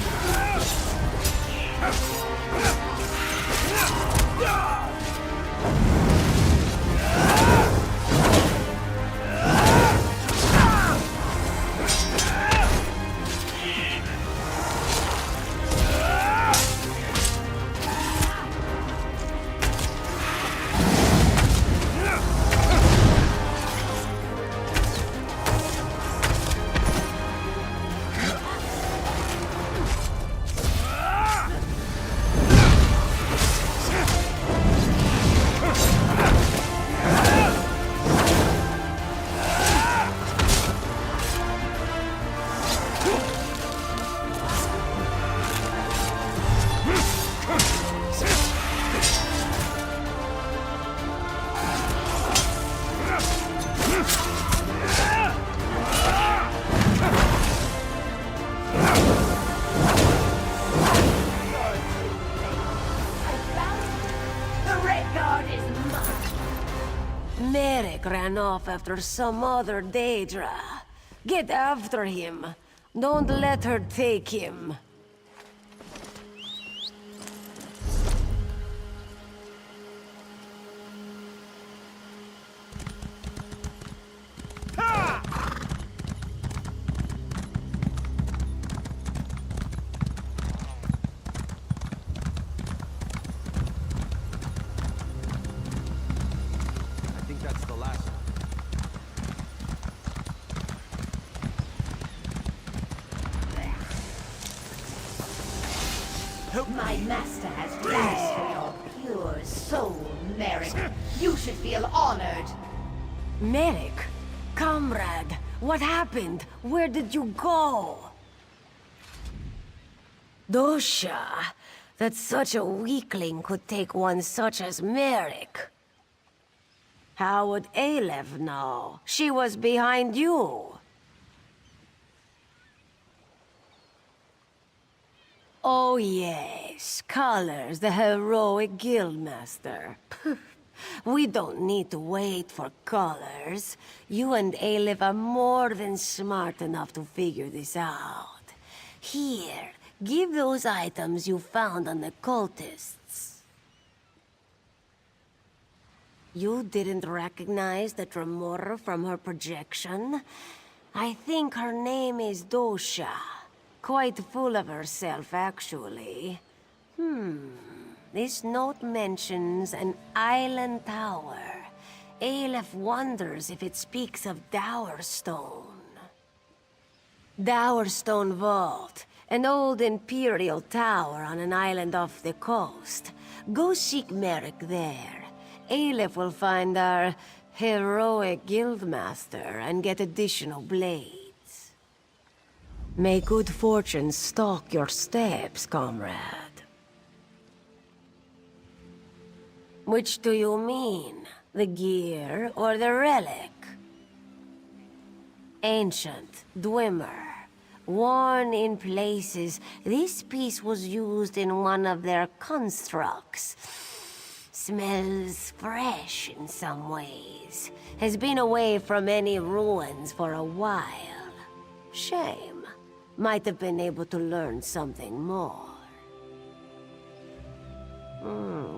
Merrick ran off after some other Daedra. Get after him. Don't let her take him. I think that's the last. My master has plans for your pure soul, Merrick. You should feel honored. Merrick? Comrade, what happened? Where did you go? Dosha, that such a weakling could take one such as Merrick. How would Aleph know? She was behind you. Oh yes, Colors, the heroic guildmaster. We don't need to wait for Colors. You and Aleph are more than smart enough to figure this out. Here, give those items you found on the cultists. You didn't recognize the Tremora from her projection? I think her name is Dosha. Quite full of herself, actually. This note mentions an island tower. Aleph wonders if it speaks of Dowerstone. Dowerstone Vault, an old Imperial tower on an island off the coast. Go seek Merrick there. Aleph will find our heroic guildmaster and get additional blades. May good fortune stalk your steps, comrade. Which do you mean? The gear or the relic? Ancient, Dwemer. Worn in places, this piece was used in one of their constructs. Smells fresh in some ways. Has been away from any ruins for a while. Shame. Might have been able to learn something more.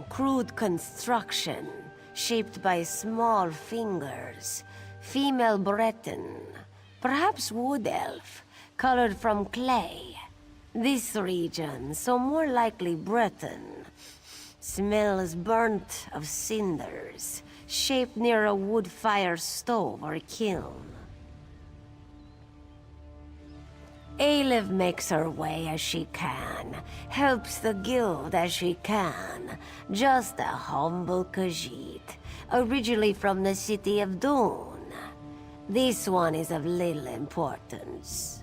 Crude construction, shaped by small fingers. Female Breton. Perhaps wood elf, colored from clay. This region, so more likely Breton. Smells burnt of cinders, shaped near a wood fire stove or kiln. Aleph makes her way as she can, helps the guild as she can. Just a humble Khajiit, originally from the city of Dune. This one is of little importance.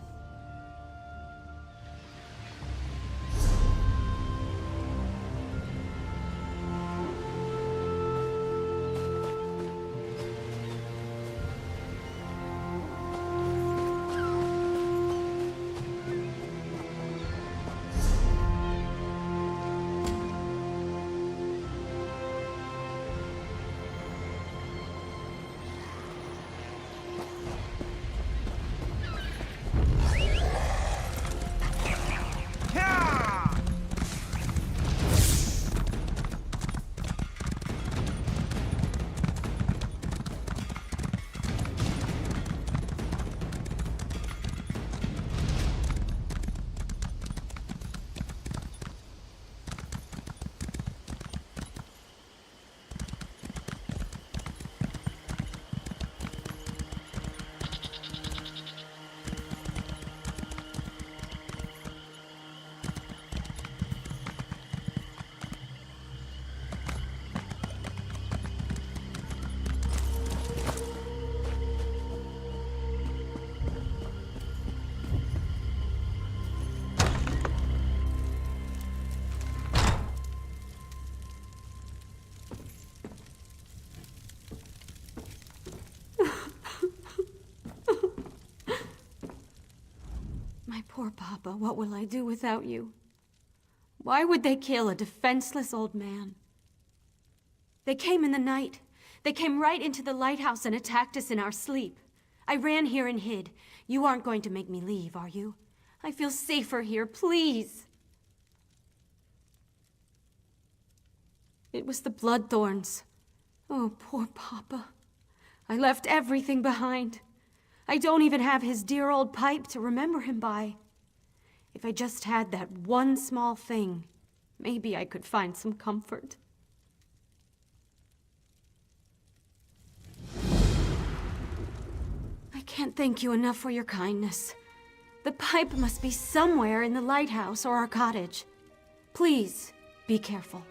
My poor Papa, what will I do without you? Why would they kill a defenseless old man? They came in the night. They came right into the lighthouse and attacked us in our sleep. I ran here and hid. You aren't going to make me leave, are you? I feel safer here, please. It was the Bloodthorns. Oh, poor Papa. I left everything behind. I don't even have his dear old pipe to remember him by. If I just had that one small thing, maybe I could find some comfort. I can't thank you enough for your kindness. The pipe must be somewhere in the lighthouse or our cottage. Please, be careful.